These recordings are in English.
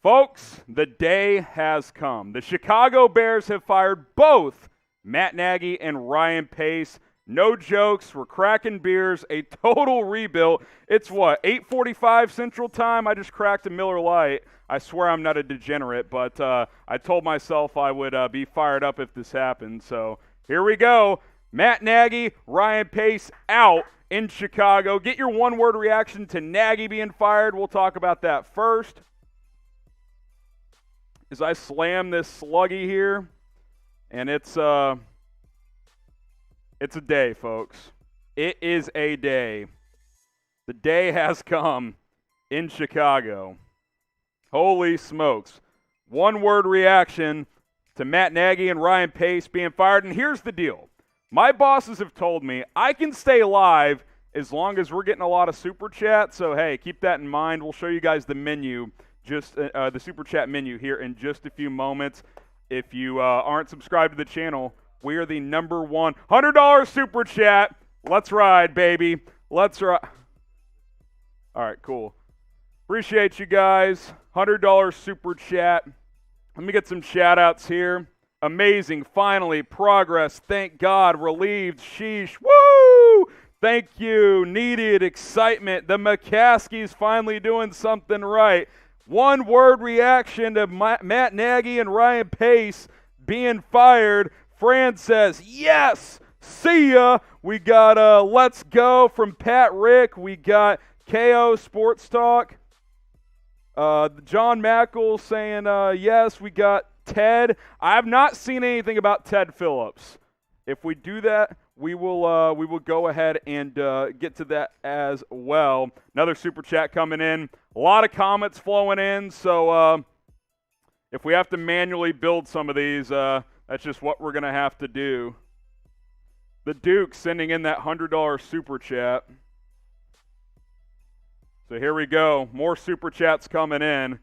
Folks, the day has come. The Chicago Bears have fired both Matt Nagy and Ryan Pace. No jokes, we're cracking beers, a total rebuild. It's what, 8:45 Central Time? I just cracked a Miller Lite. I swear I'm not a degenerate, but I told myself I would be fired up if this happened. So here we go. Matt Nagy, Ryan Pace out in Chicago. Get your one-word reaction to Nagy being fired. We'll talk about that first. As I slam this sluggy here, and it's a day, folks. It is a day. The day has come in Chicago. Holy smokes. One-word reaction to Matt Nagy and Ryan Pace being fired. And here's the deal. My bosses have told me I can stay live as long as we're getting a lot of Super Chat. So, hey, keep that in mind. We'll show you guys the menu, just the Super Chat menu here in just a few moments. If you aren't subscribed to the channel, we are the number one $100 Super Chat. Let's ride, baby. Let's ride. All right, cool. Appreciate you guys. $100 Super Chat. Let me get some shout-outs here. Amazing. Finally. Progress. Thank God. Relieved. Sheesh. Woo! Thank you. Needed. Excitement. The McCaskies finally doing something right. One-word reaction to Matt Nagy and Ryan Pace being fired. Fran says, yes, see ya. We got Let's Go from Pat Rick. We got KO Sports Talk. John Mackle saying, yes. We got Ted. I have not seen anything about Ted Phillips. If we do that, we will go ahead and get to that as well. Another Super Chat coming in. A lot of comments flowing in, so if we have to manually build some of these, that's just what we're going to have to do. The Duke sending in that $100 Super Chat. So here we go. More Super Chats coming in.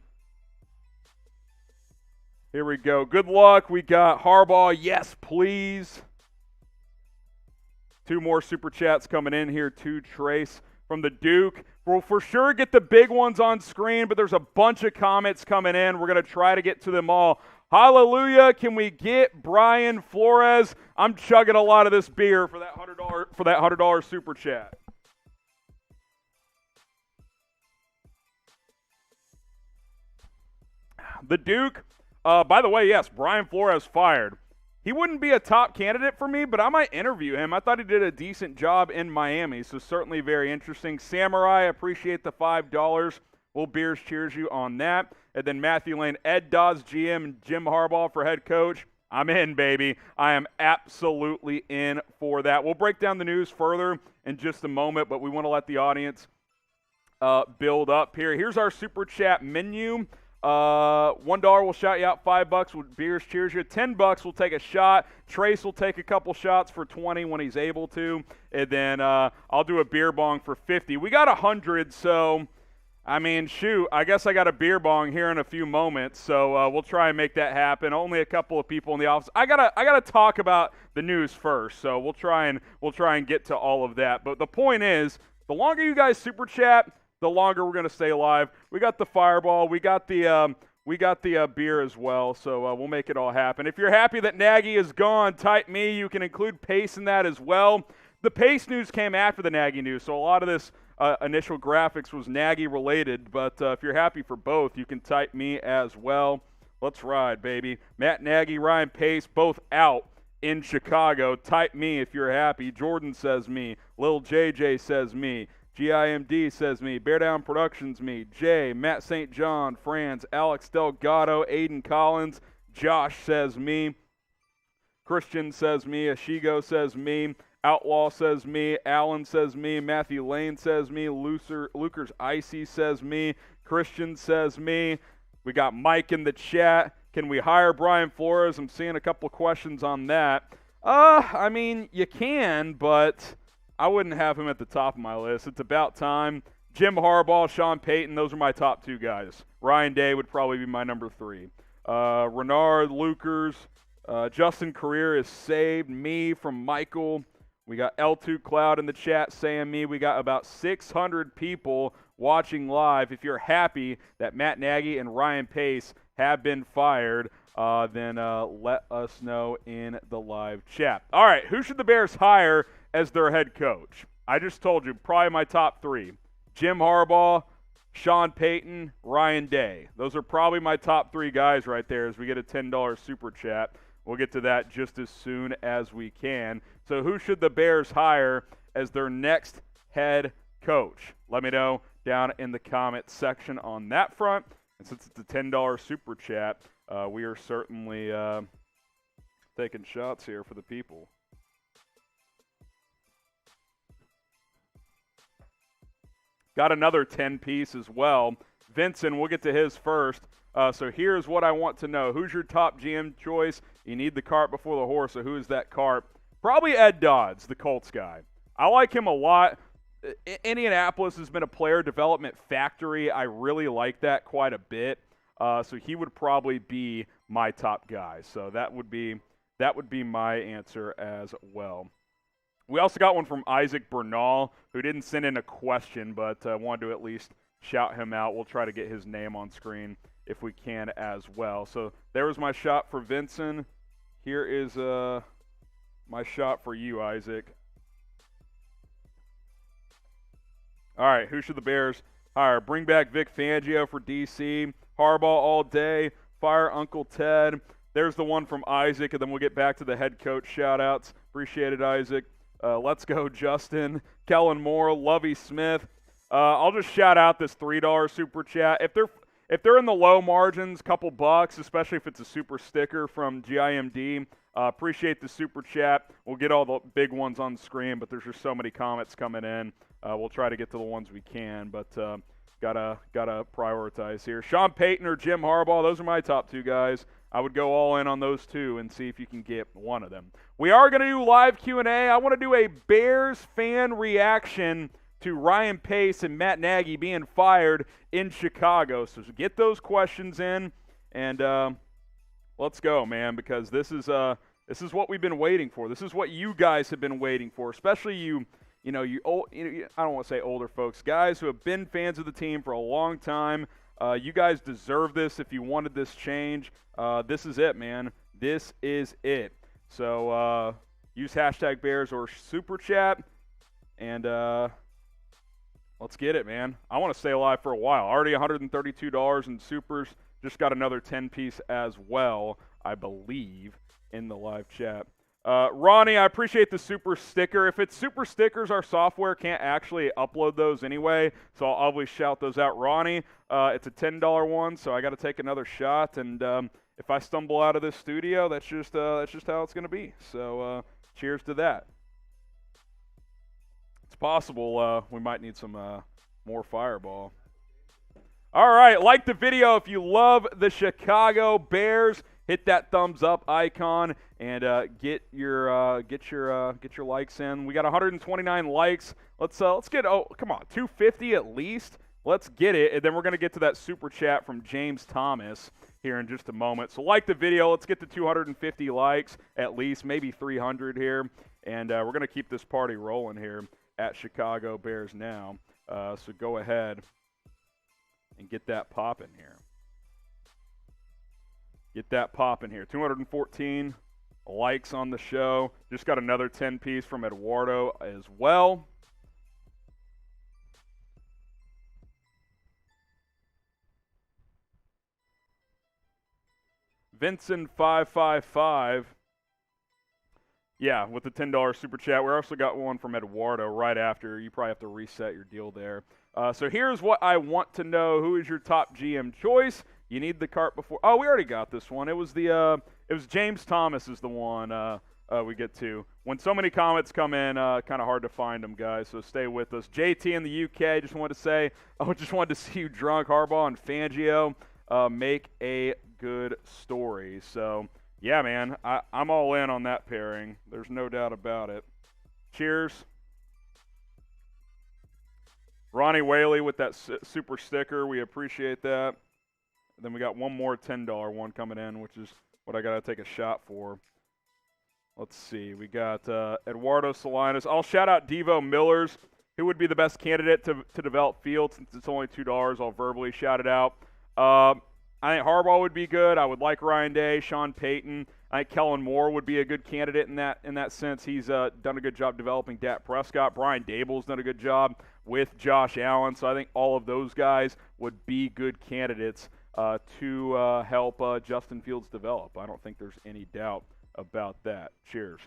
Here we go. Good luck. We got Harbaugh. Yes, please. Two more Super Chats coming in here to Trace from the Duke. We'll for sure get the big ones on screen, but there's a bunch of comments coming in. We're going to try to get to them all. Hallelujah. Can we get Brian Flores? I'm chugging a lot of this beer for that $100 Super Chat. The Duke, by the way, yes, Brian Flores fired. He wouldn't be a top candidate for me, but I might interview him. I thought he did a decent job in Miami, so certainly very interesting. Samurai, appreciate the $5. Will Beers cheers you on that. And then Matthew Lane, Ed Dodds, GM, and Jim Harbaugh for head coach. I'm in, baby. I am absolutely in for that. We'll break down the news further in just a moment, but we want to let the audience build up here. Here's our Super Chat menu. $1 will shout you out. $5 will Beers cheers you. $10 will take a shot. Trace will take a couple shots for 20 when he's able to, and then I'll do a beer bong for 50. We got 100, so I mean, shoot. I guess I got a beer bong here in a few moments, so we'll try and make that happen. Only a couple of people in the office. I gotta talk about the news first, so we'll try and get to all of that. But the point is, the longer you guys super chat, the longer we're going to stay alive. We got the fireball. We got the beer as well, so we'll make it all happen. If you're happy that Nagy is gone, type me. You can include Pace in that as well. The Pace news came after the Nagy news, so a lot of this initial graphics was Nagy related, but if you're happy for both, you can type me as well. Let's ride, baby. Matt Nagy, Ryan Pace, both out in Chicago. Type me if you're happy. Jordan says me. Lil JJ says me. GIMD says me, Bear Down Productions me, Jay, Matt St. John, Franz, Alex Delgado, Aiden Collins, Josh says me, Christian says me, Ashigo says me, Outlaw says me, Alan says me, Matthew Lane says me, Lucas Icy says me, Christian says me. We got Mike in the chat. Can we hire Brian Flores? I'm seeing a couple questions on that. I mean, you can, but I wouldn't have him at the top of my list. It's about time. Jim Harbaugh, Sean Payton, those are my top two guys. Ryan Day would probably be my number 3. Renard, Lukers, Justin Career is saved. Me from Michael. We got L2 Cloud in the chat saying me. We got about 600 people watching live. If you're happy that Matt Nagy and Ryan Pace have been fired, then let us know in the live chat. All right, who should the Bears hire as their head coach? I just told you, probably my top three. Jim Harbaugh, Sean Payton, Ryan Day. Those are probably my top three guys right there as we get a $10 super chat. We'll get to that just as soon as we can. So who should the Bears hire as their next head coach? Let me know down in the comment section on that front. And since it's a $10 super chat, we are certainly taking shots here for the people. Got another 10-piece as well. Vincent, we'll get to his first. So here's what I want to know. Who's your top GM choice? You need the cart before the horse, so who is that cart? Probably Ed Dodds, the Colts guy. I like him a lot. Indianapolis has been a player development factory. I really like that quite a bit. So he would probably be my top guy. So that would be my answer as well. We also got one from Isaac Bernal, who didn't send in a question, but wanted to at least shout him out. We'll try to get his name on screen if we can as well. So there was my shot for Vincent. Here is my shot for you, Isaac. All right, who should the Bears hire? Bring back Vic Fangio for DC. Harbaugh all day. Fire Uncle Ted. There's the one from Isaac, and then we'll get back to the head coach shout-outs. Appreciate it, Isaac. Let's go, Justin. Kellen Moore, Lovey Smith. I'll just shout out this $3 super chat. If they're in the low margins, couple bucks, especially if it's a super sticker from GIMD, appreciate the super chat. We'll get all the big ones on the screen, but there's just so many comments coming in. We'll try to get to the ones we can, but gotta prioritize here. Sean Payton or Jim Harbaugh, those are my top two guys. I would go all in on those two and see if you can get one of them. We are going to do live Q&A. I want to do a Bears fan reaction to Ryan Pace and Matt Nagy being fired in Chicago. So get those questions in, and let's go, man, because this is what we've been waiting for. This is what you guys have been waiting for, especially you I don't want to say older folks, guys who have been fans of the team for a long time. You guys deserve this if you wanted this change. This is it, man. This is it. So use hashtag Bears or Super Chat, and let's get it, man. I want to stay alive for a while. Already $132 in supers. Just got another 10-piece as well, I believe, in the live chat. Ronnie, I appreciate the super sticker. If it's super stickers, our software can't actually upload those anyway, so I'll always shout those out. Ronnie, it's a $10 one, so I got to take another shot, and if I stumble out of this studio, that's just how it's going to be. So cheers to that. It's possible we might need some more Fireball. All right, like the video if you love the Chicago Bears. Hit that thumbs up icon and get your likes in. We got 129 likes. Let's get come on 250 at least. Let's get it, and then we're gonna get to that super chat from James Thomas here in just a moment. So like the video. Let's get to 250 likes at least, maybe 300 here, and we're gonna keep this party rolling here at Chicago Bears Now. So go ahead and get that popping here. Get that popping here. 214 likes on the show. Just got another 10-piece from Eduardo as well. Vincent555. Yeah, with the $10 super chat. We also got one from Eduardo right after. You probably have to reset your deal there. So here's what I want to know. Who is your top GM choice? You need the cart before. Oh, we already got this one. It was James Thomas is the one we get to. When so many comments come in, kind of hard to find them, guys. So stay with us. JT in the UK just wanted to say, I just wanted to see you drunk. Harbaugh and Fangio make a good story. So yeah, man, I'm all in on that pairing. There's no doubt about it. Cheers. Ronnie Whaley with that super sticker. We appreciate that. Then we got one more $10 one coming in, which is what I got to take a shot for. Let's see. We got Eduardo Salinas. I'll shout out Devo Millers. who would be the best candidate to develop Fields since it's only $2? I'll verbally shout it out. I think Harbaugh would be good. I would like Ryan Day, Sean Payton. I think Kellen Moore would be a good candidate in that sense. He's done a good job developing Dak Prescott. Brian Dable's done a good job with Josh Allen. So I think all of those guys would be good candidates to help Justin Fields develop. I don't think there's any doubt about that. Cheers.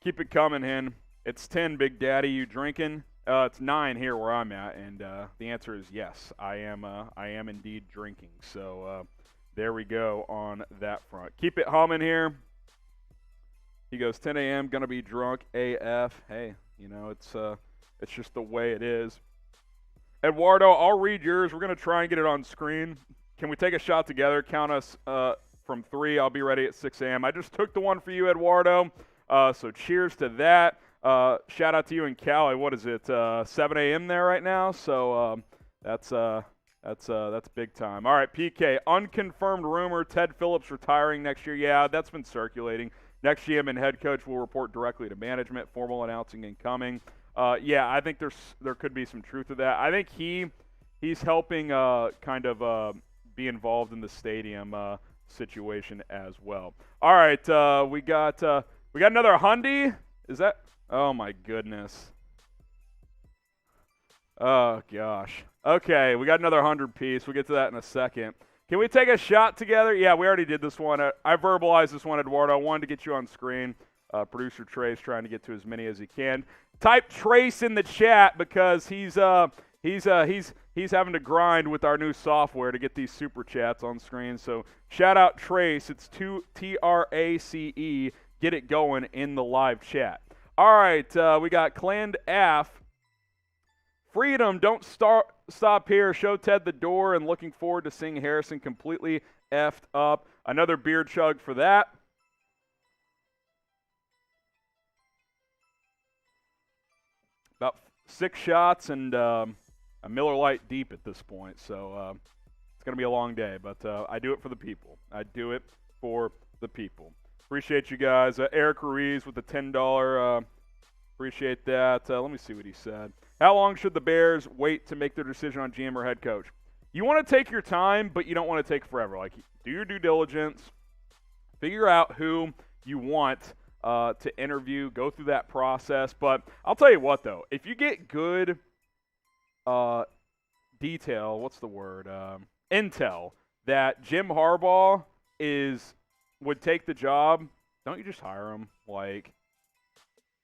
Keep it coming, Hen. It's 10, Big Daddy. You drinking? It's 9 here where I'm at, and the answer is yes. I am indeed drinking. So there we go on that front. Keep it humming here. He goes 10 a.m. Gonna be drunk AF. Hey, you know it's just the way it is. Eduardo, I'll read yours. We're gonna try and get it on screen. Can we take a shot together? Count us from 3. I'll be ready at 6 a.m. I just took the one for you, Eduardo. So cheers to that. Shout out to you in Cali. What is it? 7 a.m. there right now. So that's big time. All right, PK. Unconfirmed rumor: Ted Phillips retiring next year. Yeah, that's been circulating. Next GM and head coach will report directly to management. Formal announcing incoming. Yeah, I think there could be some truth to that. I think he's helping kind of be involved in the stadium situation as well. All right, we got another Hyundai. Is that? Oh, my goodness. Oh, gosh. Okay, we got another 100 piece. We'll get to that in a second. Can we take a shot together? Yeah, we already did this one. I verbalized this one, Eduardo. I wanted to get you on screen. Producer Trace trying to get to as many as he can. Type Trace in the chat because he's having to grind with our new software to get these super chats on screen. So shout out Trace. It's TRACE. Get it going in the live chat. All right, we got Cland Af. Freedom, don't stop here. Show Ted the door, and looking forward to seeing Harrison completely effed up. Another beer chug for that. About 6 shots and a Miller Lite deep at this point, so it's going to be a long day, but I do it for the people. I do it for the people. Appreciate you guys. Eric Ruiz with the $10. Appreciate that. Let me see what he said. How long should the Bears wait to make their decision on GM or head coach? You want to take your time, but you don't want to take forever. Like, do your due diligence. Figure out who you want to interview. Go through that process. But I'll tell you what, though. If you get good detail, what's the word? Intel, that Jim Harbaugh would take the job, don't you just hire him? Like,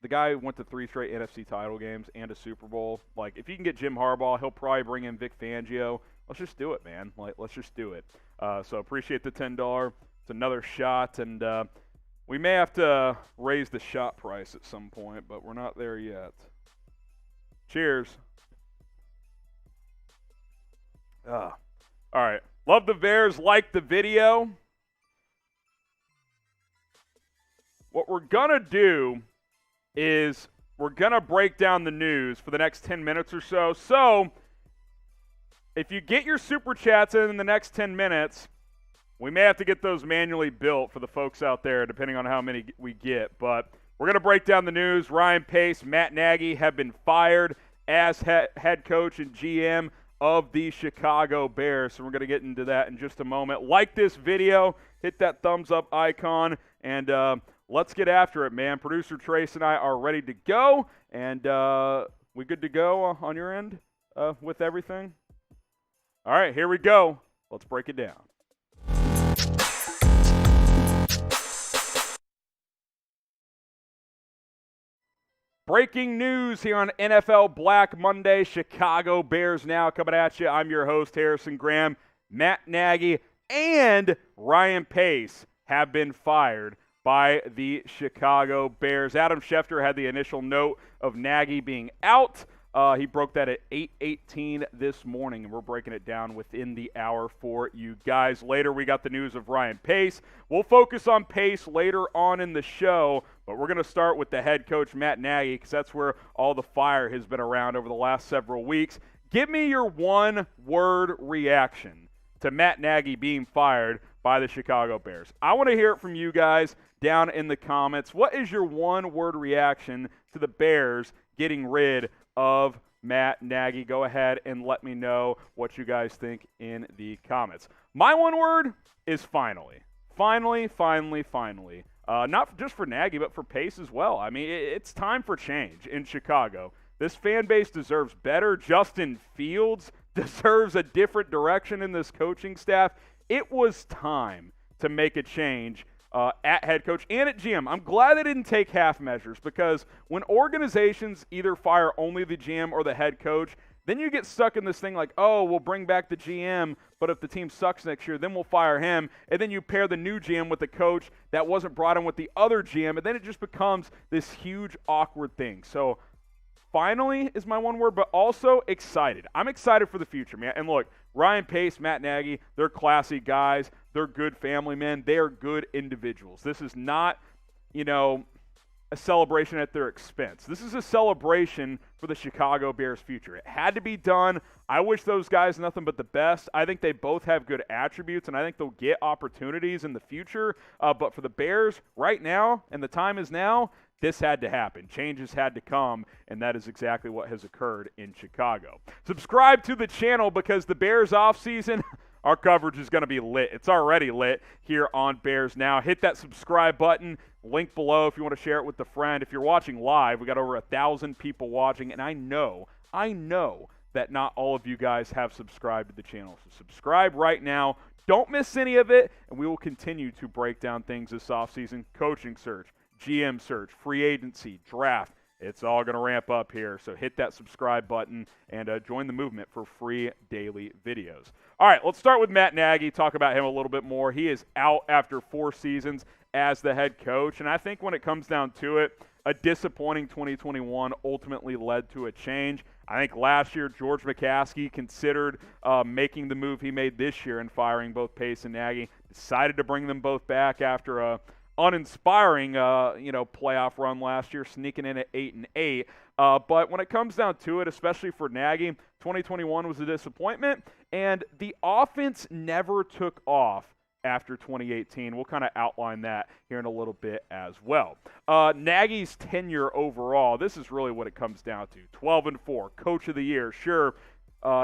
the guy went to 3 straight NFC title games and a Super Bowl. Like, if you can get Jim Harbaugh, he'll probably bring in Vic Fangio. Let's just do it, man. Like, let's just do it. So appreciate the $10. It's another shot, and we may have to raise the shot price at some point, but we're not there yet. Cheers. All right. Love the Bears. Like the video. What we're going to do is we're going to break down the news for the next 10 minutes or so. So, if you get your super chats in the next 10 minutes, we may have to get those manually built for the folks out there, depending on how many we get. But we're going to break down the news. Ryan Pace, Matt Nagy have been fired as head coach and GM of the Chicago Bears. So we're going to get into that in just a moment. Like this video, hit that thumbs up icon, and let's get after it, man. Producer Trace and I are ready to go, and we good to go on your end with everything? All right, here we go. Let's break it down. Breaking news here on NFL Black Monday. Chicago Bears now coming at you. I'm your host, Harrison Graham. Matt Nagy and Ryan Pace have been fired by the Chicago Bears. Adam Schefter had the initial note of Nagy being out. He broke that at 8:18 this morning, and we're breaking it down within the hour for you guys. Later, we got the news of Ryan Pace. We'll focus on Pace later on in the show, but we're going to start with the head coach, Matt Nagy, because that's where all the fire has been around over the last several weeks. Give me your one-word reaction to Matt Nagy being fired by the Chicago Bears. I want to hear it from you guys down in the comments. What is your one-word reaction to the Bears getting rid of Matt Nagy? Go ahead and let me know what you guys think in the comments. My one word is finally. Finally, finally, finally. Not just for Nagy, but for Pace as well. I mean, it's time for change in Chicago. This fan base deserves better. Justin Fields deserves a different direction in this coaching staff. It was time to make a change at head coach and at GM. I'm glad they didn't take half measures, because when organizations either fire only the GM or the head coach, then you get stuck in this thing like, oh, we'll bring back the GM, but if the team sucks next year, then we'll fire him. And then you pair the new GM with the coach that wasn't brought in with the other GM, and then it just becomes this huge awkward thing. So finally is my one word, but also excited. I'm excited for the future, man. And look, Ryan Pace, Matt Nagy, they're classy guys. They're good family men. They are good individuals. This is not, a celebration at their expense. This is a celebration for the Chicago Bears' future. It had to be done. I wish those guys nothing but the best. I think they both have good attributes, and I think they'll get opportunities in the future. But for the Bears right now, and the time is now, this had to happen. Changes had to come, and that is exactly what has occurred in Chicago. Subscribe to the channel, because the Bears offseason, our coverage is going to be lit. It's already lit here on Bears Now. Hit that subscribe button. Link below if you want to share it with a friend. If you're watching live, we got over 1,000 people watching, and I know that not all of you guys have subscribed to the channel. So subscribe right now. Don't miss any of it, and we will continue to break down things this offseason. Coaching search, GM search, free agency, draft. It's all going to ramp up here, so hit that subscribe button and join the movement for free daily videos. All right, let's start with Matt Nagy, talk about him a little bit more. He is out after 4 seasons as the head coach, and I think when it comes down to it, a disappointing 2021 ultimately led to a change. I think last year George McCaskey considered making the move he made this year and firing both Pace and Nagy, decided to bring them both back after a uninspiring, playoff run last year, sneaking in at 8-8. But when it comes down to it, especially for Nagy, 2021 was a disappointment, and the offense never took off after 2018. We'll kind of outline that here in a little bit as well. Nagy's tenure overall, this is really what it comes down to. 12-4, Coach of the Year. Sure,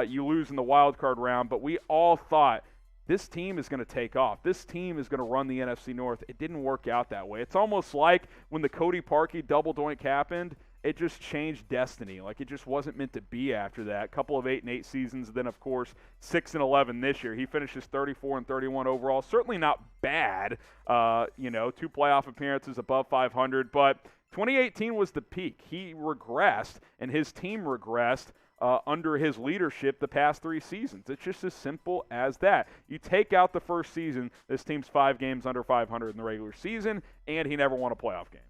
you lose in the wild card round, but we all thought this team is going to take off. This team is going to run the NFC North. It didn't work out that way. It's almost like when the Cody Parkey double doink happened, it just changed destiny. Like, it just wasn't meant to be after that. A couple of 8-8 seasons, and then, of course, 6-11 this year. He finishes 34-31 overall. Certainly not bad. 2 playoff appearances above 500, but 2018 was the peak. He regressed, and his team regressed under his leadership the past 3 seasons. It's just as simple as that. You take out the first season, this team's 5 games under 500 in the regular season, and he never won a playoff game.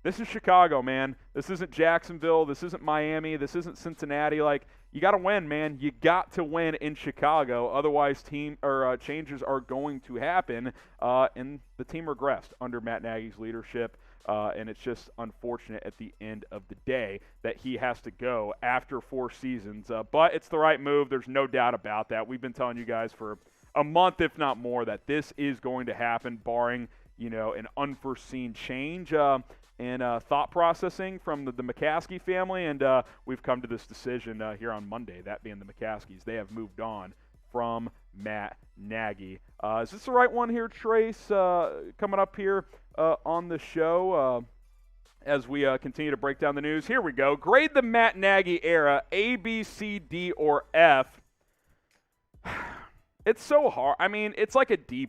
This is Chicago, man. This isn't Jacksonville. This isn't Miami. This isn't Cincinnati. Like, you got to win, man. You got to win in Chicago. Otherwise, changes are going to happen. And the team regressed under Matt Nagy's leadership. And it's just unfortunate at the end of the day that he has to go after 4 seasons. But it's the right move. There's no doubt about that. We've been telling you guys for a month, if not more, that this is going to happen, barring, an unforeseen change and thought processing from the McCaskey family. And we've come to this decision here on Monday, that being the McCaskeys. They have moved on from Matt Nagy. Is this the right one here, Trace, coming up here on the show as we continue to break down the news? Here we go. Grade the Matt Nagy era, A, B, C, D, or F. It's so hard. I mean, it's like a D+,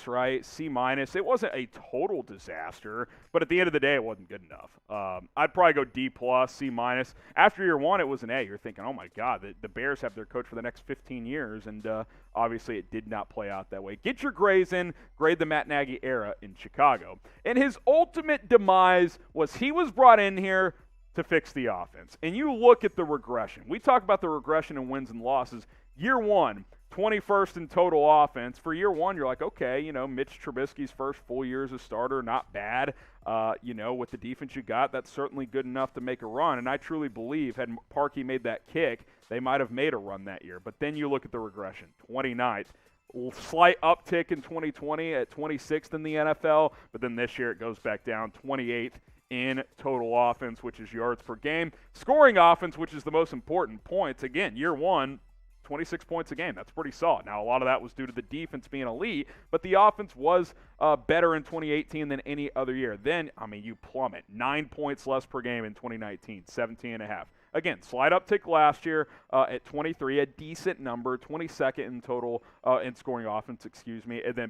right? C-. It wasn't a total disaster, but at the end of the day, it wasn't good enough. I'd probably go D+, C-. After year 1, it was an A. You're thinking, oh my God, the Bears have their coach for the next 15 years, and obviously it did not play out that way. Get your grades in. Grade the Matt Nagy era in Chicago. And his ultimate demise was he was brought in here to fix the offense. And you look at the regression. We talk about the regression in wins and losses. Year 1, 21st in total offense. For year 1, you're like, okay, Mitch Trubisky's first full year as a starter, not bad. With the defense you got, that's certainly good enough to make a run. And I truly believe had Parkey made that kick, they might have made a run that year. But then you look at the regression. 29th, Slight uptick in 2020 at 26th in the NFL, but then this year it goes back down, 28th in total offense, which is yards per game. Scoring offense, which is the most important, points. Again, year one, 26 points a game. That's pretty solid. Now, a lot of that was due to the defense being elite, but the offense was better in 2018 than any other year. Then, you plummet. 9 points less per game in 2019, 17.5. Again, slight uptick last year at 23, a decent number, 22nd in total in scoring offense,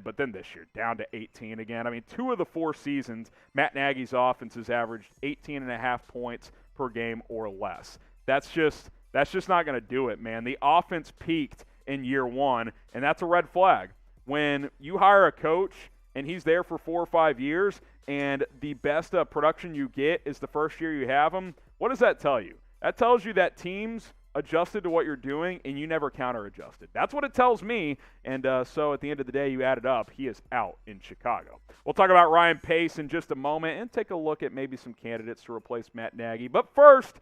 but then this year, down to 18 again. 2 of the 4 seasons, Matt Nagy's offense has averaged 18.5 points per game or less. That's just not going to do it, man. The offense peaked in year one, and that's a red flag. When you hire a coach and he's there for 4 or 5 years, and the best production you get is the first year you have him, what does that tell you? That tells you that teams adjusted to what you're doing, and you never counter-adjusted. That's what it tells me, and so at the end of the day, you add it up, he is out in Chicago. We'll talk about Ryan Pace in just a moment and take a look at maybe some candidates to replace Matt Nagy. But first,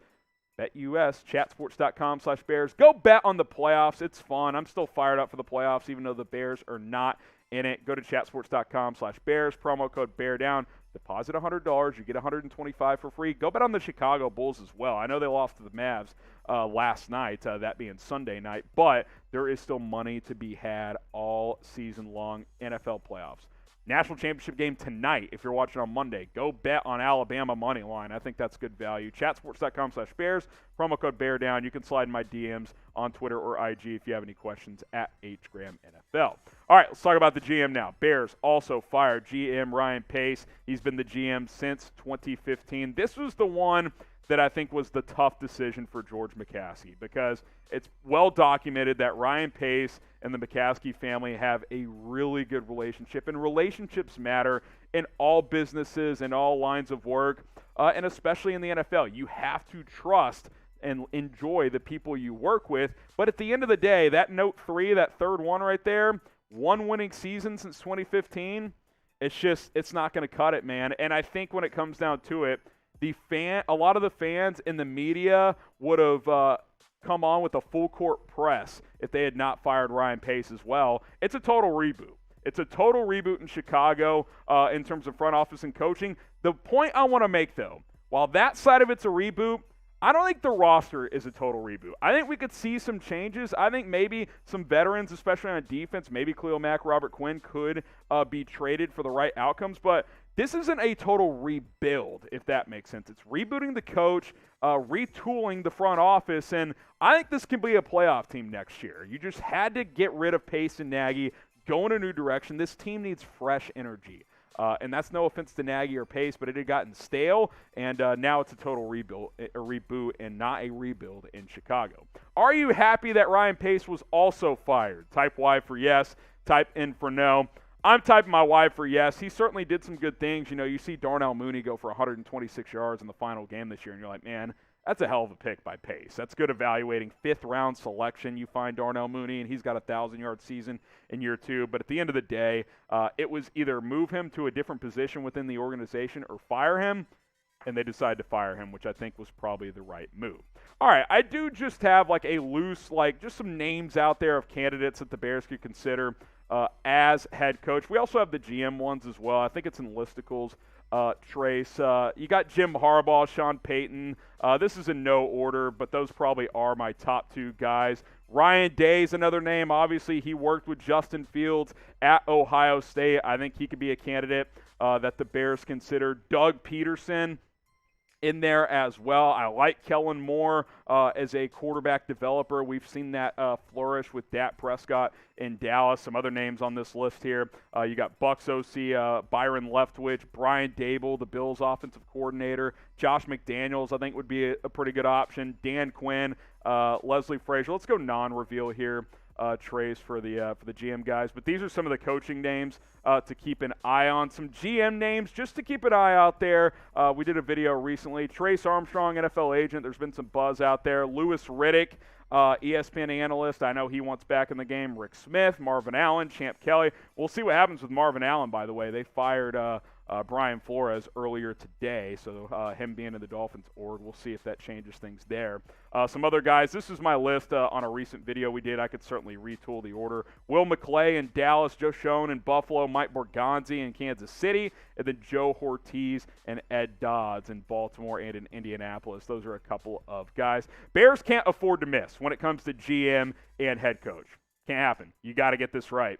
BetUS, chatsports.com/Bears. Go bet on the playoffs. It's fun. I'm still fired up for the playoffs, even though the Bears are not in it. Go to chatsports.com/Bears, promo code BEARDOWN. Deposit $100, you get $125 for free. Go bet on the Chicago Bulls as well. I know they lost to the Mavs last night, that being Sunday night, but there is still money to be had all season long. NFL playoffs. National championship game tonight. If you're watching on Monday, go bet on Alabama money line. I think that's good value. Chatsports.com/Bears, promo code BEARDOWN. You can slide in my DMs on Twitter or IG if you have any questions at HGramNFL. All right, let's talk about the GM now. Bears also fired GM Ryan Pace. He's been the GM since 2015. This was the one that I think was the tough decision for George McCaskey, because it's well documented that Ryan Pace and the McCaskey family have a really good relationship, and relationships matter in all businesses and all lines of work, and especially in the NFL. You have to trust and enjoy the people you work with, but at the end of the day, that note 3, that third one right there, one winning season since 2015, it's not going to cut it, man. And I think when it comes down to it, a lot of the fans in the media would have come on with a full court press if they had not fired Ryan Pace as well. It's a total reboot. It's a total reboot in Chicago in terms of front office and coaching. The point I want to make, though, while that side of it's a reboot, I don't think the roster is a total reboot. I think we could see some changes. I think maybe some veterans, especially on defense, maybe Khalil Mack, Robert Quinn could be traded for the right outcomes. But this isn't a total rebuild, if that makes sense. It's rebooting the coach, retooling the front office, and I think this can be a playoff team next year. You just had to get rid of Pace and Nagy, go in a new direction. This team needs fresh energy. And that's no offense to Nagy or Pace, but it had gotten stale, and now it's a total reboot and not a rebuild in Chicago. Are you happy that Ryan Pace was also fired? Type Y for yes, type N for no. I'm typing my Y for yes. He certainly did some good things. You see Darnell Mooney go for 126 yards in the final game this year, and you're like, man, that's a hell of a pick by Pace. That's good evaluating. 5th-round selection. You find Darnell Mooney, and he's got a 1,000-yard season in year 2. But at the end of the day, it was either move him to a different position within the organization or fire him, and they decided to fire him, which I think was probably the right move. All right, I do just have a loose, just some names out there of candidates that the Bears could consider as head coach. We also have the GM ones as well. I think it's in listicles. Trace. You got Jim Harbaugh, Sean Payton. This is in no order, but those probably are my top 2 guys. Ryan Day's another name. Obviously, he worked with Justin Fields at Ohio State. I think he could be a candidate that the Bears consider. Doug Peterson in there as well. I like Kellen Moore as a quarterback developer. We've seen that flourish with Dak Prescott in Dallas. Some other names on this list here. You got Bucs OC, Byron Leftwich, Brian Dable, the Bills offensive coordinator. Josh McDaniels, I think, would be a pretty good option. Dan Quinn, Leslie Frazier. Let's go non-reveal here. Trace for the GM guys. But these are some of the coaching names to keep an eye on. Some GM names just to keep an eye out there. We did a video recently. Trace Armstrong, NFL agent. There's been some buzz out there. Louis Riddick, ESPN analyst. I know he wants back in the game. Rick Smith, Marvin Allen, Champ Kelly. We'll see what happens with Marvin Allen, by the way. They fired Brian Flores earlier today. So him being in the Dolphins org, we'll see if that changes things there. Some other guys, this is my list on a recent video we did. I could certainly retool the order. Will McClay in Dallas, Joe Schoen in Buffalo, Mike Borgonzi in Kansas City, and then Joe Ortiz and Ed Dodds in Baltimore and in Indianapolis. Those are a couple of guys. Bears can't afford to miss when it comes to GM and head coach. Can't happen. You got to get this right.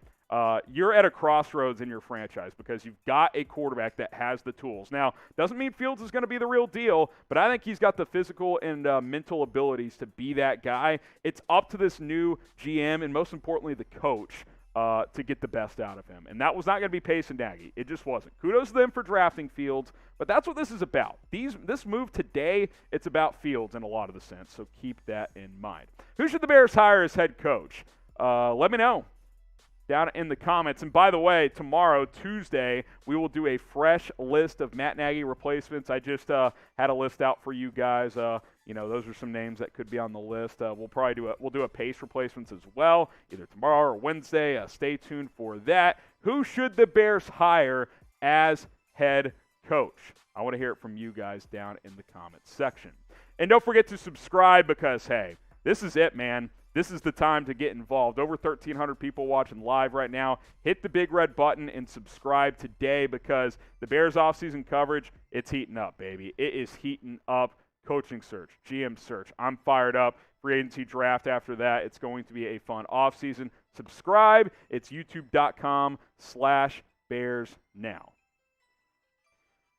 You're at a crossroads in your franchise because you've got a quarterback that has the tools. Now, doesn't mean Fields is going to be the real deal, but I think he's got the physical and mental abilities to be that guy. It's up to this new GM and, most importantly, the coach to get the best out of him. And that was not going to be PaceNagy. It just wasn't. Kudos to them for drafting Fields, but that's what this is about. This move today, it's about Fields in a lot of the sense, so keep that in mind. Who should the Bears hire as head coach? Let me know down in the comments. And by the way, tomorrow, Tuesday, we will do a fresh list of Matt Nagy replacements. I just had a list out for you guys. Those are some names that could be on the list. We'll probably do a Pace replacements as well, either tomorrow or Wednesday. Stay tuned for that. Who should the Bears hire as head coach? I want to hear it from you guys down in the comments section. And don't forget to subscribe because, hey, this is it, man. This is the time to get involved. Over 1,300 people watching live right now. Hit the big red button and subscribe today because the Bears offseason coverage, it's heating up, baby. It is heating up. Coaching search, GM search. I'm fired up. Free agency draft after that. It's going to be a fun offseason. Subscribe. It's youtube.com/BearsNow.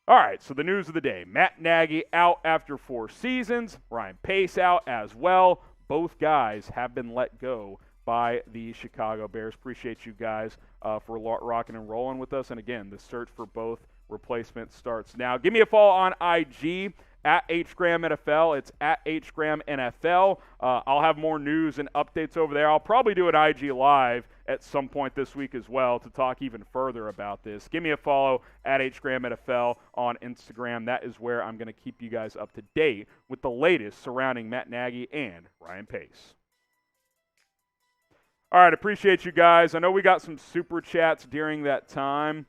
All right, so the news of the day. Matt Nagy out after 4 seasons. Ryan Pace out as well. Both guys have been let go by the Chicago Bears. Appreciate you guys for rocking and rolling with us. And again, the search for both replacements starts now. Give me a follow on IG at HGramNFL. It's at HGramNFL. I'll have more news and updates over there. I'll probably do an IG Live at some point this week as well to talk even further about this. Give me a follow at HGramNFL on Instagram. That is where I'm going to keep you guys up to date with the latest surrounding Matt Nagy and Ryan Pace. All right, appreciate you guys. I know we got some super chats during that time.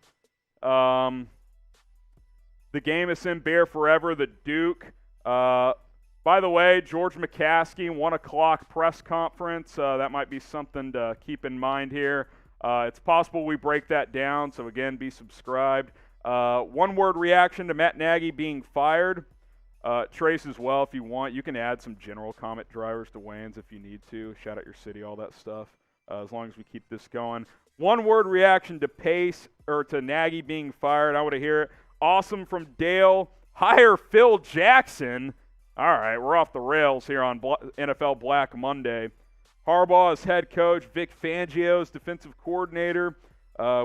The game is in Bear Forever, the Duke. By the way, George McCaskey, 1 o'clock press conference. That might be something to keep in mind here. It's possible we break that down, so again, be subscribed. One-word reaction to Matt Nagy being fired. Trace as well, if you want. You can add some general comment drivers to Wayne's if you need to. Shout out your city, all that stuff, as long as we keep this going. One-word reaction to Pace, or to Nagy being fired. I want to hear it. Awesome from Dale. Hire Phil Jackson. All right, we're off the rails here on NFL Black Monday. Harbaugh is head coach. Vic Fangio is defensive coordinator.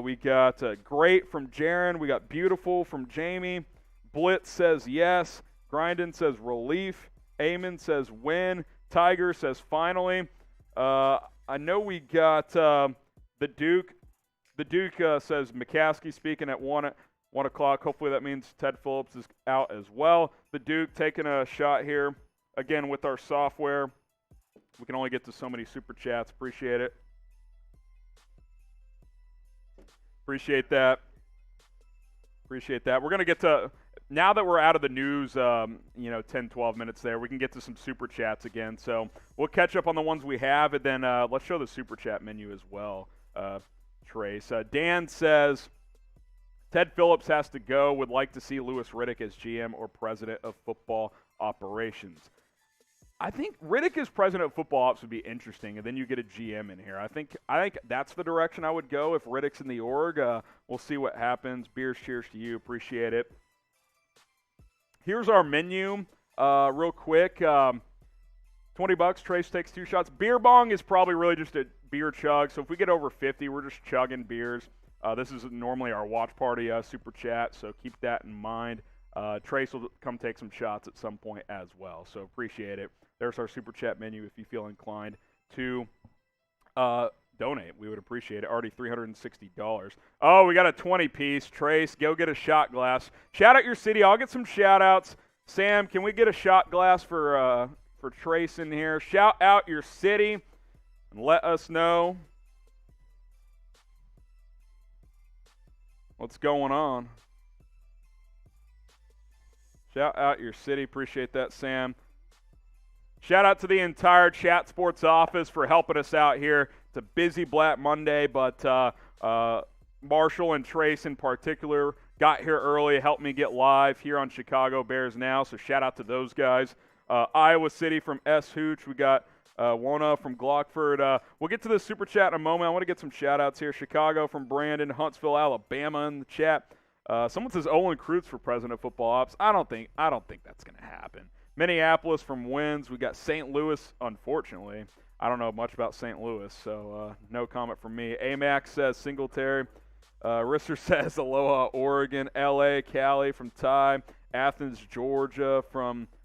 We got great from Jaron. We got beautiful from Jamie. Blitz says yes. Grindin says relief. Eamon says win. Tiger says finally. I know we got the Duke. The Duke says McCaskey speaking at 1 o'clock. Hopefully that means Ted Phillips is out as well. The Duke taking a shot here. Again, with our software, we can only get to so many super chats. Appreciate it. Appreciate that. Appreciate that. We're going to get to, now that we're out of the news, 10, 12 minutes there, we can get to some super chats again. So we'll catch up on the ones we have, and then let's show the super chat menu as well, Trace. Dan says, Ted Phillips has to go. Would like to see Louis Riddick as GM or president of football operations. I think Riddick as president of football ops would be interesting, and then you get a GM in here. I think that's the direction I would go if Riddick's in the org. We'll see what happens. Beers, cheers to you. Appreciate it. Here's our menu real quick. $20. Trace takes 2 shots. Beer bong is probably really just a beer chug. So if we get over 50, we're just chugging beers. This is normally our watch party super chat, so keep that in mind. Trace will come take some shots at some point as well, so appreciate it. There's our super chat menu if you feel inclined to donate. We would appreciate it. Already $360. Oh, we got a 20-piece. Trace, go get a shot glass. Shout out your city. I'll get some shout-outs. Sam, can we get a shot glass for Trace in here? Shout out your city and let us know what's going on. Shout out your city. Appreciate that, Sam. Shout out to the entire Chat Sports office for helping us out here. It's a busy Black Monday, but Marshall and Trace in particular got here early, helped me get live here on Chicago Bears Now, so shout out to those guys. Iowa City from S. Hooch. We got Wona from Glockford. We'll get to the Super Chat in a moment. I want to get some shout-outs here. Chicago from Brandon, Huntsville, Alabama in the chat. Someone says Olin Kreutz for president of football ops. I don't think that's going to happen. Minneapolis from Wins. We got St. Louis, unfortunately. I don't know much about St. Louis, so no comment from me. Amax says Singletary. Risser says Aloha, Oregon. L.A., Cali from Ty. Athens, Georgia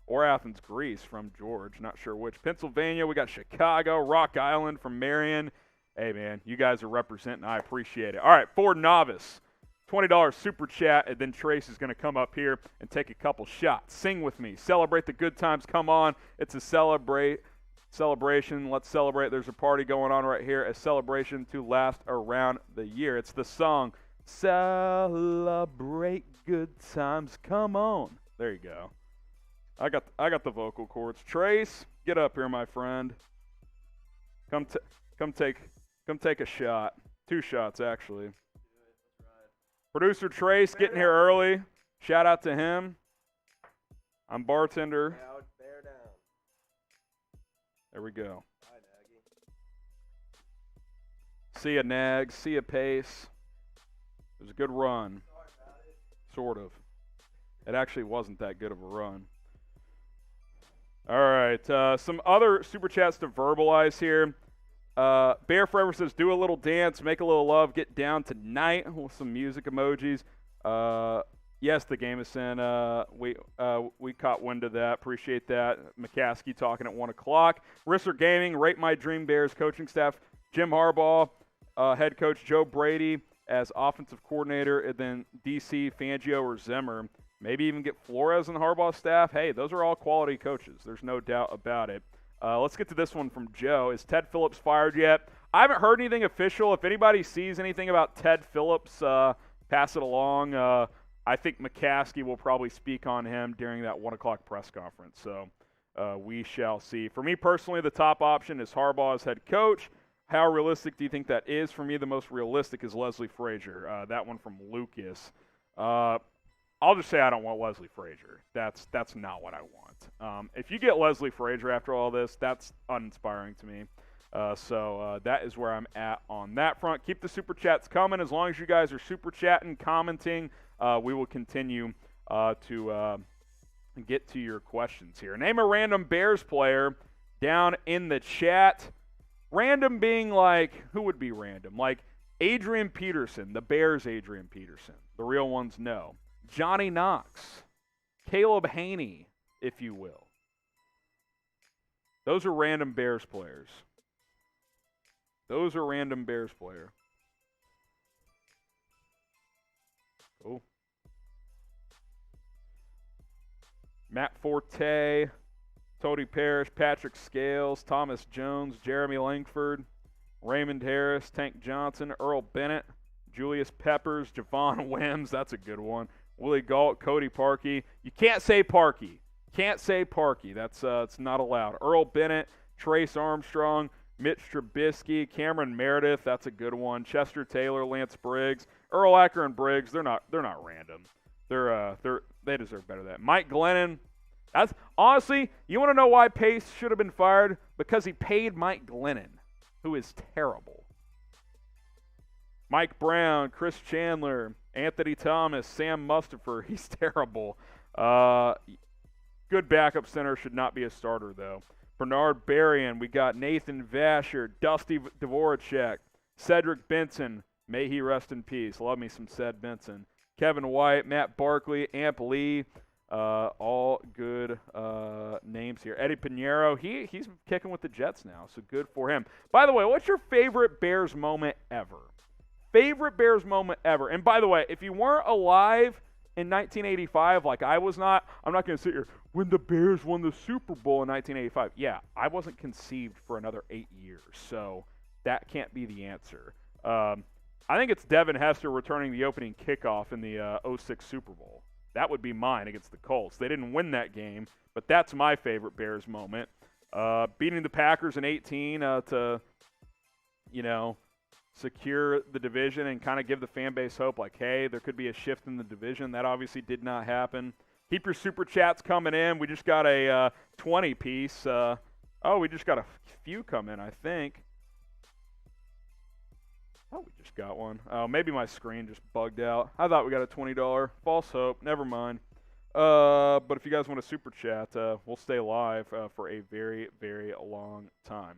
or Athens, Greece from George. Not sure which. Pennsylvania, we got Chicago. Rock Island from Marion. Hey, man, you guys are representing. I appreciate it. All right, for Novice, $20 Super Chat, and then Trace is going to come up here and take a couple shots. Sing with me. Celebrate the good times. Come on. It's a celebration. Let's celebrate. There's a party going on right here. A celebration to last around the year. It's the song, Celebrate Good Times. Come on. There you go. I got the vocal cords. Trace, get up here, my friend. Come take a shot. 2 shots, actually. Producer Trace getting here early. Shout out to him. I'm bartender. Bear down. There we go. Hi, Nagy. See ya, Nags. See ya, Pace. It was a good run. Sort of. It actually wasn't that good of a run. All right, some other Super Chats to verbalize here. Bear Forever says, do a little dance, make a little love, get down tonight with some music emojis. Yes, the game is in. We caught wind of that. Appreciate that. McCaskey talking at 1 o'clock. Risser Gaming, rate my Dream Bears coaching staff. Jim Harbaugh, head coach Joe Brady as offensive coordinator, and then DC, Fangio, or Zimmer. Maybe even get Flores on the Harbaugh staff. Hey, those are all quality coaches. There's no doubt about it. Let's get to this one from Joe. Is Ted Phillips fired yet? I haven't heard anything official. If anybody sees anything about Ted Phillips, pass it along. I think McCaskey will probably speak on him during that 1 o'clock press conference. So we shall see. For me personally, the top option is Harbaugh as head coach. How realistic do you think that is? For me, the most realistic is Leslie Frazier. That one from Lucas. I'll just say I don't want Leslie Frazier. That's not what I want. If you get Leslie Frazier after all this, that's uninspiring to me. So that is where I'm at on that front. Keep the Super Chats coming. As long as you guys are Super Chatting, commenting, we will continue to get to your questions here. Name a random Bears player down in the chat. Random being like, who would be random? Like Adrian Peterson, the Bears Adrian Peterson. The real ones know. Johnny Knox, Caleb Haney, if you will. Those are random Bears players. Those are random Bears player. Cool. Matt Forte, Tony Parrish, Patrick Scales, Thomas Jones, Jeremy Langford, Raymond Harris, Tank Johnson, Earl Bennett, Julius Peppers, Javon Wims, that's a good one. Willie Galt, Cody Parkey. You can't say Parkey. Can't say Parkey. That's it's not allowed. Earl Bennett, Trace Armstrong, Mitch Trubisky, Cameron Meredith. That's a good one. Chester Taylor, Lance Briggs, Earl Acker and Briggs. They're not random. They deserve better than that. Mike Glennon. That's honestly, you want to know why Pace should have been fired? Because he paid Mike Glennon, who is terrible. Mike Brown, Chris Chandler, Anthony Thomas, Sam Mustipher. He's terrible. Good backup center, should not be a starter, though. Bernard Berrien. We got Nathan Vasher, Dusty Dvoracek, Cedric Benson. May he rest in peace. Love me some Ced Benson. Kevin White, Matt Barkley, Amp Lee. All good names here. Eddie Pinheiro. He's kicking with the Jets now, so good for him. By the way, what's your favorite Bears moment ever? Favorite Bears moment ever. And by the way, if you weren't alive in 1985, like I was not, I'm not going to sit here, when the Bears won the Super Bowl in 1985. Yeah, I wasn't conceived for another 8 years, so that can't be the answer. I think it's Devin Hester returning the opening kickoff in the 06 Super Bowl. That would be mine against the Colts. They didn't win that game, but that's my favorite Bears moment. Beating the Packers in 18 to, secure the division and kind of give the fan base hope like, hey, there could be a shift in the division. That obviously did not happen. Keep your super chats coming in. We just got a 20 piece. We just got a few come in, I think. Oh, we just got one. Oh, maybe my screen just bugged out. I thought we got a $20. False hope. Never mind. But if you guys want to super chat, we'll stay live for a very, very long time.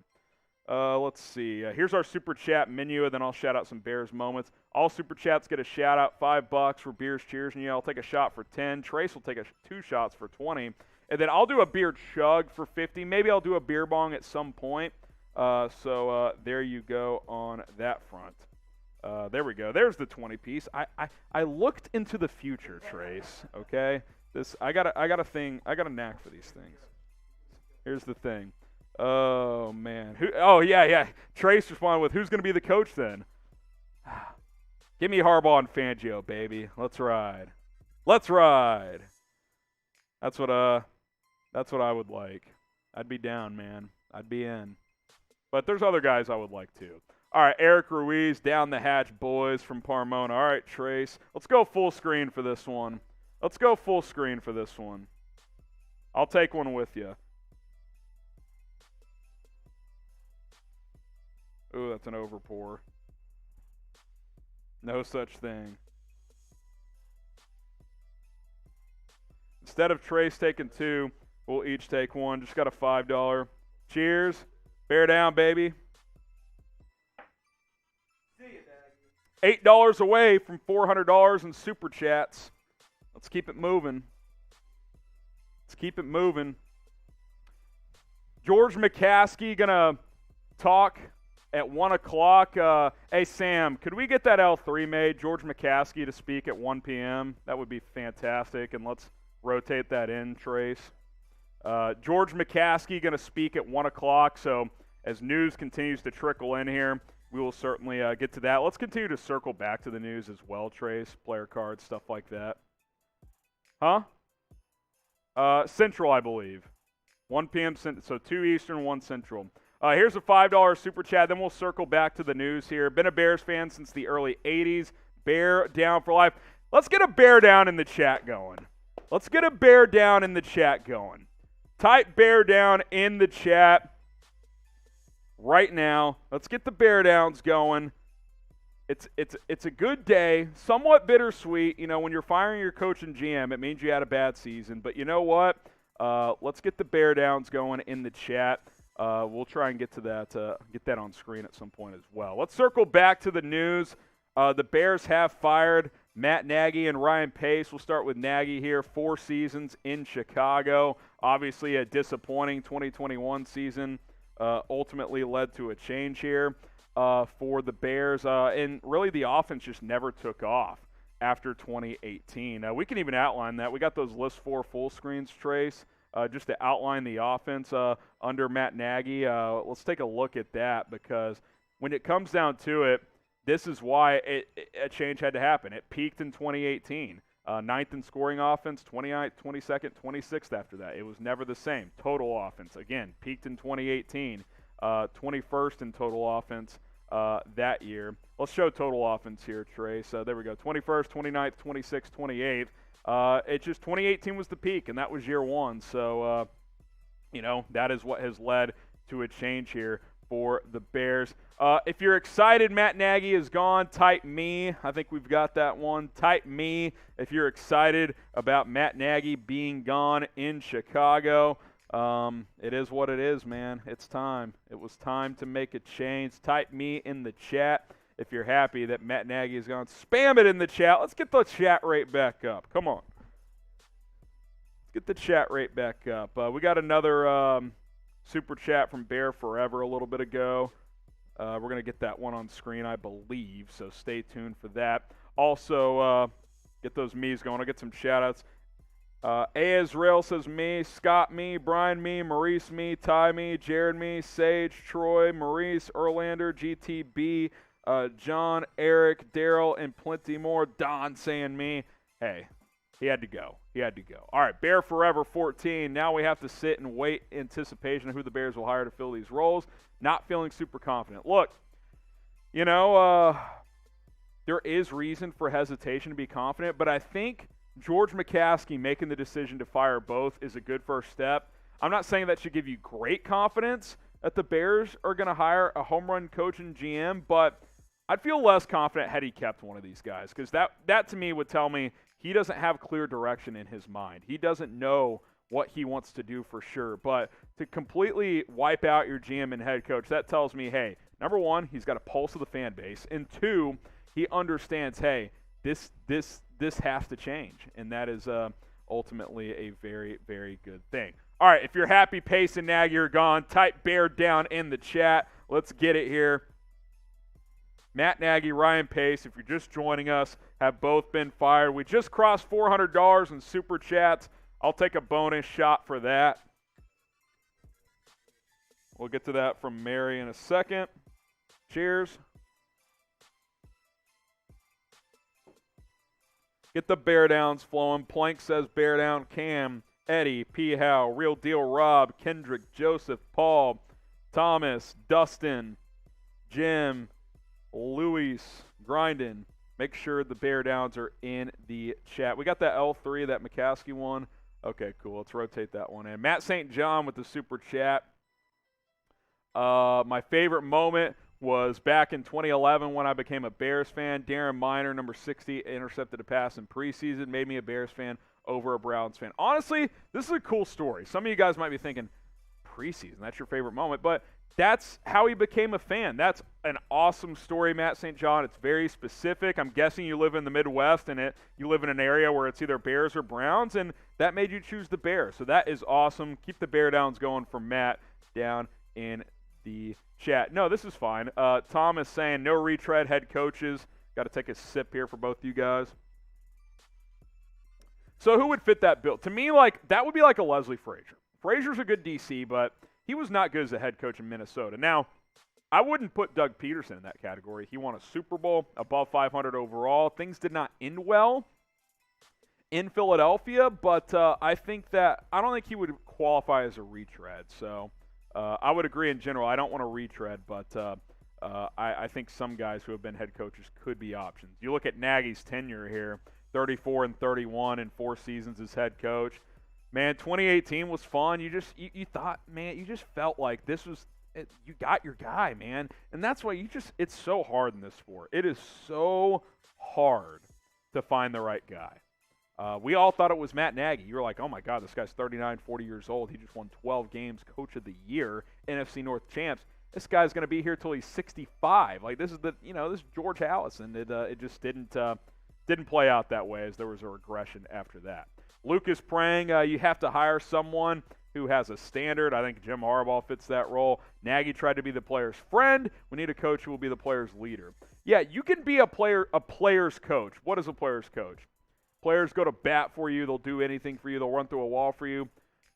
Let's see. Here's our super chat menu, and then I'll shout out some Bears moments. All super chats get a shout out. $5 for Beers Cheers, and I'll take a shot for 10. Trace will take 2 shots for 20, and then I'll do a beer chug for 50. Maybe I'll do a beer bong at some point. So there you go on that front. There we go. There's the 20 piece. I looked into the future, Trace. Okay. I got a knack for these things. Here's the thing. Oh man. Yeah. Trace responded with, who's going to be the coach then? Give me Harbaugh and Fangio, baby. Let's ride. Let's ride. That's what I would like. I'd be down, man. I'd be in. But there's other guys I would like too. All right, Eric Ruiz, down the hatch, boys from Parmona. All right, Trace. Let's go full screen for this one. I'll take one with you. Ooh, that's an overpour. No such thing. Instead of Trace taking 2, we'll each take 1. Just got a $5. Cheers. Bear down, baby. See you, Nagy. $8 away from $400 in super chats. Let's keep it moving. George McCaskey gonna talk at 1 o'clock. Hey, Sam, could we get that L3 made? George McCaskey to speak at 1 p.m. That would be fantastic, and let's rotate that in, Trace. George McCaskey going to speak at 1 o'clock, so as news continues to trickle in here, we will certainly get to that. Let's continue to circle back to the news as well, Trace, player cards, stuff like that. Huh? Central, I believe. 1 p.m. So 2 Eastern, 1 Central. Here's a $5 super chat. Then we'll circle back to the news here. Been a Bears fan since the early 80s. Bear down for life. Let's get a bear down in the chat going. Type bear down in the chat right now. Let's get the bear downs going. It's a good day, somewhat bittersweet. When you're firing your coach and GM, it means you had a bad season. But you know what? Let's get the bear downs going in the chat. We'll try and get to that, get that on screen at some point as well. Let's circle back to the news. The Bears have fired Matt Nagy and Ryan Pace. We'll start with Nagy here. 4 seasons in Chicago. Obviously a disappointing 2021 season. Ultimately led to a change here for the Bears. And really the offense just never took off after 2018. We can even outline that. We got those list 4 full screens, Trace. Just to outline the offense under Matt Nagy. Let's take a look at that, because when it comes down to it, this is why a change had to happen. It peaked in 2018. 9th in scoring offense, 29th, 22nd, 26th after that. It was never the same. Total offense, again, peaked in 2018. 21st in total offense that year. Let's show total offense here, Trace. There we go. 21st, 29th, 26th, 28th. It's just 2018 was the peak, and that was year 1. So, that is what has led to a change here for the Bears. If you're excited Matt Nagy is gone, type me. I think we've got that one. Type me if you're excited about Matt Nagy being gone in Chicago. It is what it is, man. It's time. It was time to make a change. Type me in the chat if you're happy that Matt Nagy is gone. Spam it in the chat. Let's get the chat rate back up. Come on. Let's get the chat rate back up. We got another super chat from Bear Forever a little bit ago. We're going to get that one on screen, I believe, so stay tuned for that. Also, get those me's going. I'll get some shout-outs. Azrael says me, Scott me, Brian me, Maurice me, Ty me, Jared me, Sage, Troy, Maurice, Erlander, GTB, John, Eric, Daryl, and plenty more. Don saying me. Hey, He had to go. He had to go. All right, Bear Forever 14. Now we have to sit and wait in anticipation of who the Bears will hire to fill these roles. Not feeling super confident. Look, you know, there is reason for hesitation to be confident, but I think George McCaskey making the decision to fire both is a good first step. I'm not saying that should give you great confidence that the Bears are going to hire a home run coach and GM, but I'd feel less confident had he kept one of these guys, because that to me would tell me he doesn't have clear direction in his mind. He doesn't know what he wants to do for sure. But to completely wipe out your GM and head coach, that tells me, hey, number one, he's got a pulse of the fan base, and two, he understands, hey, this has to change, and that is ultimately a very, very good thing. All right, if you're happy Pace and Nagy are gone, type bear down in the chat. Let's get it here. Matt Nagy, Ryan Pace, if you're just joining us, have both been fired. We just crossed $400 in Super Chats. I'll take a bonus shot for that. We'll get to that from Mary in a second. Cheers. Get the bear downs flowing. Plank says bear down. Cam, Eddie, P. Howe, Real Deal Rob, Kendrick, Joseph, Paul, Thomas, Dustin, Jim, Luis, Grindin. Make sure the bear downs are in the chat. We got that L3, that McCaskey one. Okay, cool. Let's rotate that one in. Matt St. John with the super chat. My favorite moment was back in 2011 when I became a Bears fan. Darren Miner, number 60, intercepted a pass in preseason, made me a Bears fan over a Browns fan. Honestly, this is a cool story. Some of you guys might be thinking, preseason, that's your favorite moment, but that's how he became a fan. That's an awesome story, Matt St. John. It's very specific. I'm guessing you live in the Midwest and you live in an area where it's either Bears or Browns, and that made you choose the Bears. So that is awesome. Keep the bear downs going for Matt down in the chat. No, this is fine. Tom is saying no retread head coaches. Got to take a sip here for both you guys. So who would fit that bill? To me, that would be like a Leslie Frazier. Frazier's a good DC, but he was not good as a head coach in Minnesota. Now, I wouldn't put Doug Peterson in that category. He won a Super Bowl, above 500 overall. Things did not end well in Philadelphia, but I don't think he would qualify as a retread. So I would agree in general. I don't want to retread, but I think some guys who have been head coaches could be options. You look at Nagy's tenure here, 34-31 in 4 seasons as head coach. Man, 2018 was fun. You thought, man, you just felt like this was it, you got your guy, man. And that's why it's so hard in this sport. It is so hard to find the right guy. We all thought it was Matt Nagy. You were like, oh my God, this guy's 39, 40 years old. He just won 12 games, Coach of the Year, NFC North champs. This guy's going to be here till he's 65. Like this is this is George Allison. It just didn't play out that way, as there was a regression after that. Lucas praying you have to hire someone who has a standard. I think Jim Harbaugh fits that role. Nagy tried to be the player's friend. We need a coach who will be the player's leader. Yeah, you can be a player's coach. What is a player's coach? Players go to bat for you. They'll do anything for you. They'll run through a wall for you.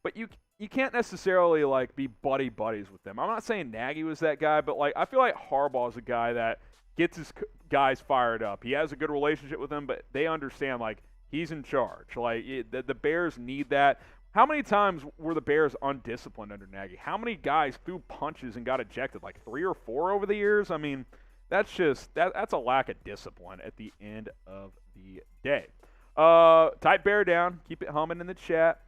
But you can't necessarily be buddies with them. I'm not saying Nagy was that guy, but I feel like Harbaugh is a guy that gets his guys fired up. He has a good relationship with them, but they understand he's in charge. The Bears need that. How many times were the Bears undisciplined under Nagy? How many guys threw punches and got ejected? 3 or 4 over the years? I mean, that's a lack of discipline at the end of the day. Type bear down. Keep it humming in the chat.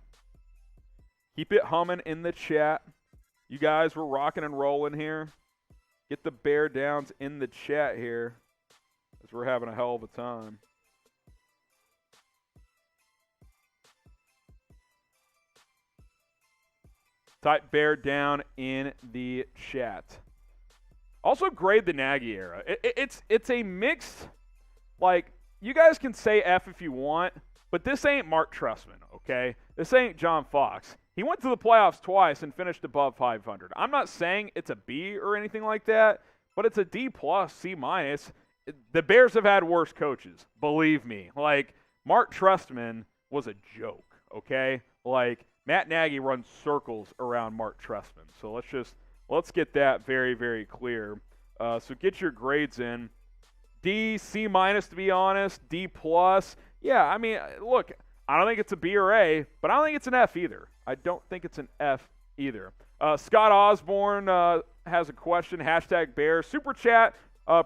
Keep it humming in the chat. You guys were rocking and rolling here. Get the bear downs in the chat here, as we're having a hell of a time. Type bear down in the chat. Also grade the Nagy era. It's a mixed, you guys can say F if you want, but this ain't Mark Trestman, okay? This ain't John Fox. He went to the playoffs twice and finished above 500. I'm not saying it's a B or anything like that, but it's a D+, C-. The Bears have had worse coaches, believe me. Mark Trestman was a joke, okay? Matt Nagy runs circles around Mark Trestman. So let's get that very, very clear. So get your grades in. D, C- to be honest, D+. Yeah, I mean, look, I don't think it's a B or A, but I don't think it's an F either. I don't think it's an F either. Scott Osborne has a question, hashtag Bears. Super Chat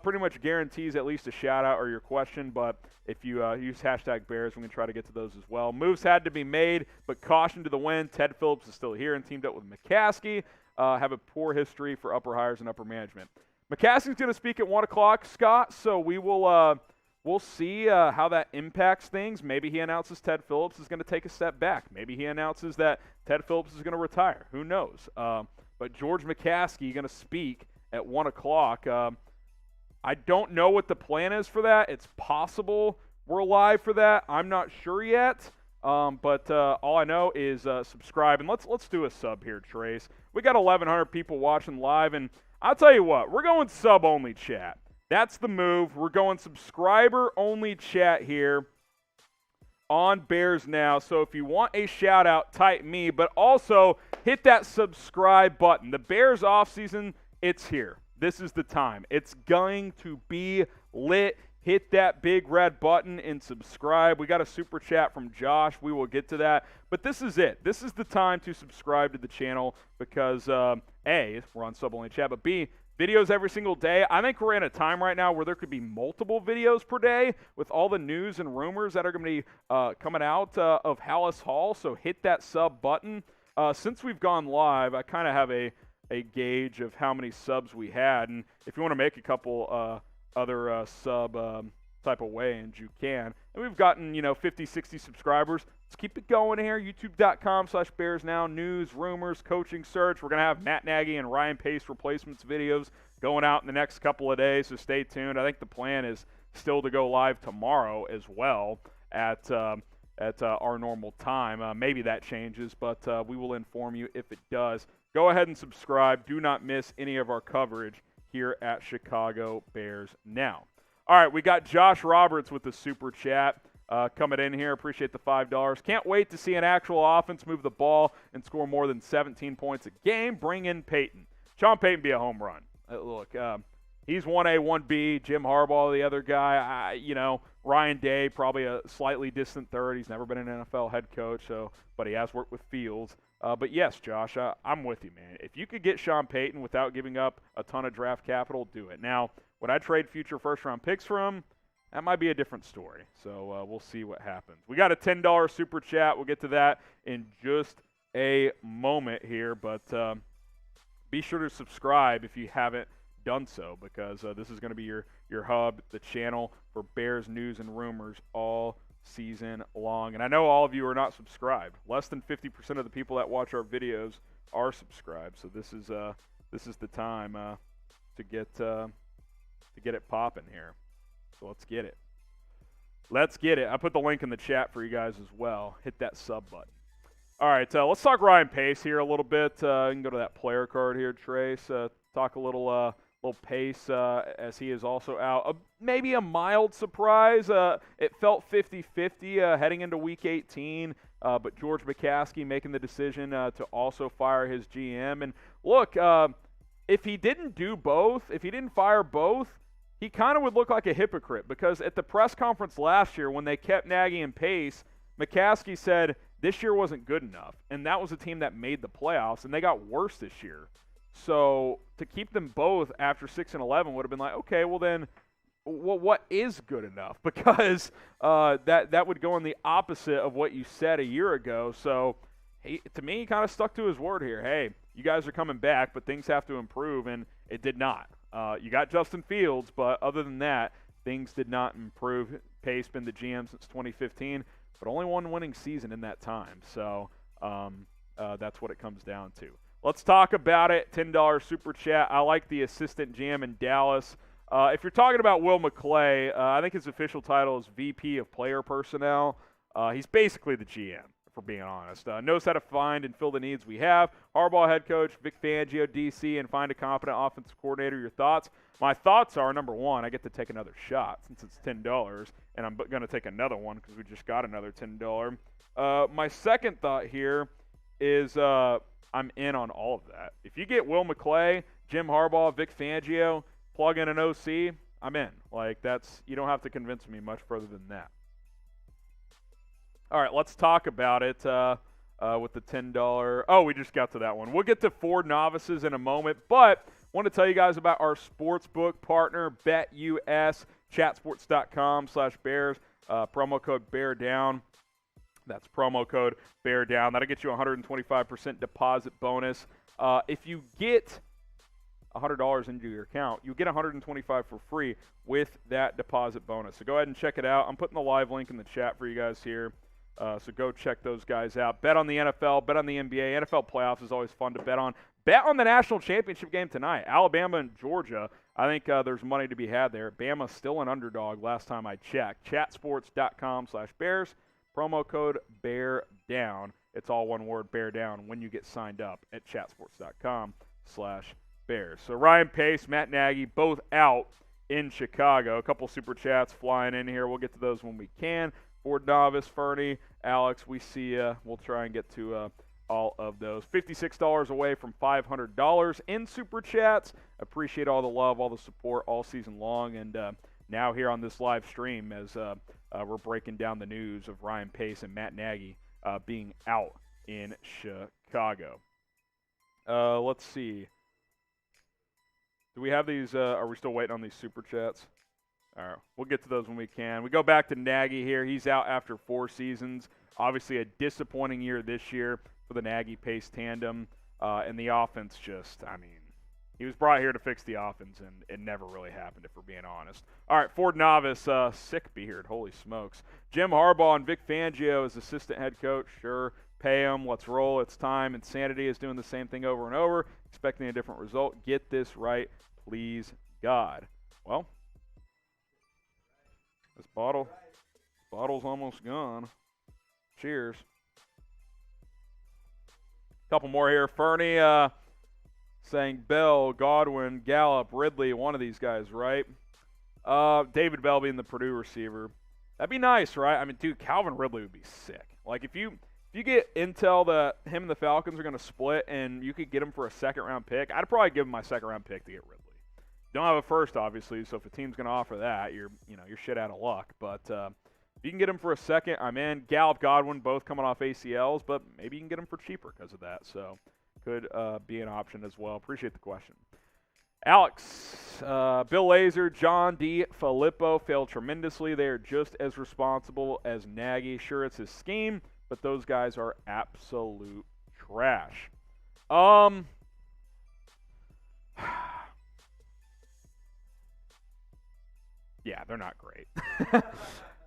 pretty much guarantees at least a shout-out or your question, but if you use hashtag Bears, we're going to try to get to those as well. Moves had to be made, but caution to the wind. Ted Phillips is still here and teamed up with McCaskey. Have a poor history for upper hires and upper management. McCaskey's going to speak at 1 o'clock, Scott, so we will we'll see how that impacts things. Maybe he announces Ted Phillips is going to take a step back. Maybe he announces that Ted Phillips is going to retire. Who knows? But George McCaskey going to speak at 1 o'clock. I don't know what the plan is for that. It's possible we're live for that. I'm not sure yet. But all I know is subscribe. And let's do a sub here, Trace. We got 1,100 people watching live. And I'll tell you what, we're going sub-only chat. That's the move. We're going subscriber-only chat here on Bears Now. So if you want a shout-out, type me. But also hit that subscribe button. The Bears offseason, it's here. This is the time. It's going to be lit. Hit that big red button and subscribe. We got a super chat from Josh. We will get to that. But this is it. This is the time to subscribe to the channel because, A, we're on sub-only chat, but B, videos every single day. I think we're in a time right now where there could be multiple videos per day with all the news and rumors that are going to be coming out of Hallis Hall. So hit that sub button. Since we've gone live, I kind of have a gauge of how many subs we had. And if you want to make a couple other sub type of weigh-ins, you can. And we've gotten, 50, 60 subscribers. Let's keep it going here. YouTube.com/BearsNow. News, rumors, coaching search. We're going to have Matt Nagy and Ryan Pace replacements videos going out in the next couple of days, so stay tuned. I think the plan is still to go live tomorrow as well at our normal time. Maybe that changes, but we will inform you if it does. Go ahead and subscribe. Do not miss any of our coverage here at Chicago Bears Now. All right, we got Josh Roberts with the super chat coming in here. Appreciate the $5. Can't wait to see an actual offense move the ball and score more than 17 points a game. Bring in Payton. Sean Payton be a home run. Look, he's 1A, 1B. Jim Harbaugh, the other guy. Ryan Day, probably a slightly distant third. He's never been an NFL head coach, but he has worked with Fields. But yes, Josh, I'm with you, man. If you could get Sean Payton without giving up a ton of draft capital, do it. Now, would I trade future first-round picks for him? That might be a different story. So we'll see what happens. We got a $10 super chat. We'll get to that in just a moment here. But be sure to subscribe if you haven't done so, because this is going to be your hub, the channel for Bears news and rumors all season long. And I know all of you are not subscribed. Less than 50% of the people that watch our videos are subscribed. So this is the time to get it popping here. So let's get it. Let's get it. I put the link in the chat for you guys as well. Hit that sub button. All right, let's talk Ryan Pace here a little bit. You can go to that player card here, Trace. Talk a little Pace as he is also out. Maybe a mild surprise. It felt 50-50 heading into Week 18, but George McCaskey making the decision to also fire his GM. And look, if he didn't do both, if he didn't fire both, he kind of would look like a hypocrite, because at the press conference last year when they kept Nagy and Pace, McCaskey said this year wasn't good enough, and that was a team that made the playoffs, and they got worse this year. So to keep them both after 6-11 would have been like, okay, well then, what is good enough? Because that would go in the opposite of what you said a year ago. So to me, he kind of stuck to his word here. Hey, you guys are coming back, but things have to improve, and it did not. You got Justin Fields, but other than that, things did not improve. Pace been the GM since 2015, but only one winning season in that time. So that's what it comes down to. Let's talk about it. $10 super chat. I like the assistant GM in Dallas. If you're talking about Will McClay, I think his official title is VP of Player Personnel. He's basically the GM, if we're being honest. Knows how to find and fill the needs we have. Harbaugh head coach, Vic Fangio, DC, and find a competent offensive coordinator. Your thoughts? My thoughts are, number one, I get to take another shot since it's $10, and I'm going to take another one because we just got another $10. My second thought here is I'm in on all of that. If you get Will McClay, Jim Harbaugh, Vic Fangio, plug in an OC, I'm in. Like, you don't have to convince me much further than that. All right, let's talk about it with the $10. Oh, we just got to that one. We'll get to Ford novices in a moment, but want to tell you guys about our sportsbook partner, BetUS, chatsports.com/Bears, promo code BEARDOWN. That's promo code BEARDOWN. That'll get you a 125% deposit bonus. If you get $100 into your account, you get $125 for free with that deposit bonus. So go ahead and check it out. I'm putting the live link in the chat for you guys here. So go check those guys out. Bet on the NFL, bet on the NBA. NFL playoffs is always fun to bet on. Bet on the national championship game tonight, Alabama and Georgia. I think there's money to be had there. Bama's still an underdog last time I checked. Chatsports.com/Bears. Promo code BEARDOWN. It's all one word, bear down, when you get signed up at chatsports.com/Bears. So Ryan Pace, Matt Nagy, both out in Chicago. A couple super chats flying in here. We'll get to those when we can. Ford Novice, Fernie, Alex, we see you. We'll try and get to all of those. $56 away from $500 in super chats. Appreciate all the love, all the support all season long, and now here on this live stream as we're breaking down the news of Ryan Pace and Matt Nagy being out in Chicago. Let's see. Do we have these? Are we still waiting on these super chats? All right, we'll get to those when we can. We go back to Nagy here. He's out after 4 seasons. Obviously a disappointing year this year for the Nagy-Pace tandem. And the offense just, I mean, he was brought here to fix the offense, and it never really happened, if we're being honest. All right, Ford Novice, sick beard, holy smokes. Jim Harbaugh and Vic Fangio as assistant head coach. Sure, pay him, let's roll, it's time. Insanity is doing the same thing over and over, expecting a different result. Get this right, please, God. Well, this bottle's almost gone. Cheers. Couple more here. Fernie saying Bell, Godwin, Gallup, Ridley, one of these guys, right? David Bell being the Purdue receiver. That'd be nice, right? I mean, dude, Calvin Ridley would be sick. Like, if you get intel that him and the Falcons are going to split and you could get him for a second-round pick, I'd probably give him my second-round pick to get Ridley. Don't have a first, obviously, so if a team's going to offer that, you're shit out of luck. But if you can get him for a second, I'm in. Gallup, Godwin, both coming off ACLs, but maybe you can get him for cheaper because of that. So could be an option as well. Appreciate the question. Alex, Bill Lazor, John D. Filippo failed tremendously. They are just as responsible as Nagy. Sure, it's his scheme, but those guys are absolute trash. Yeah, they're not great.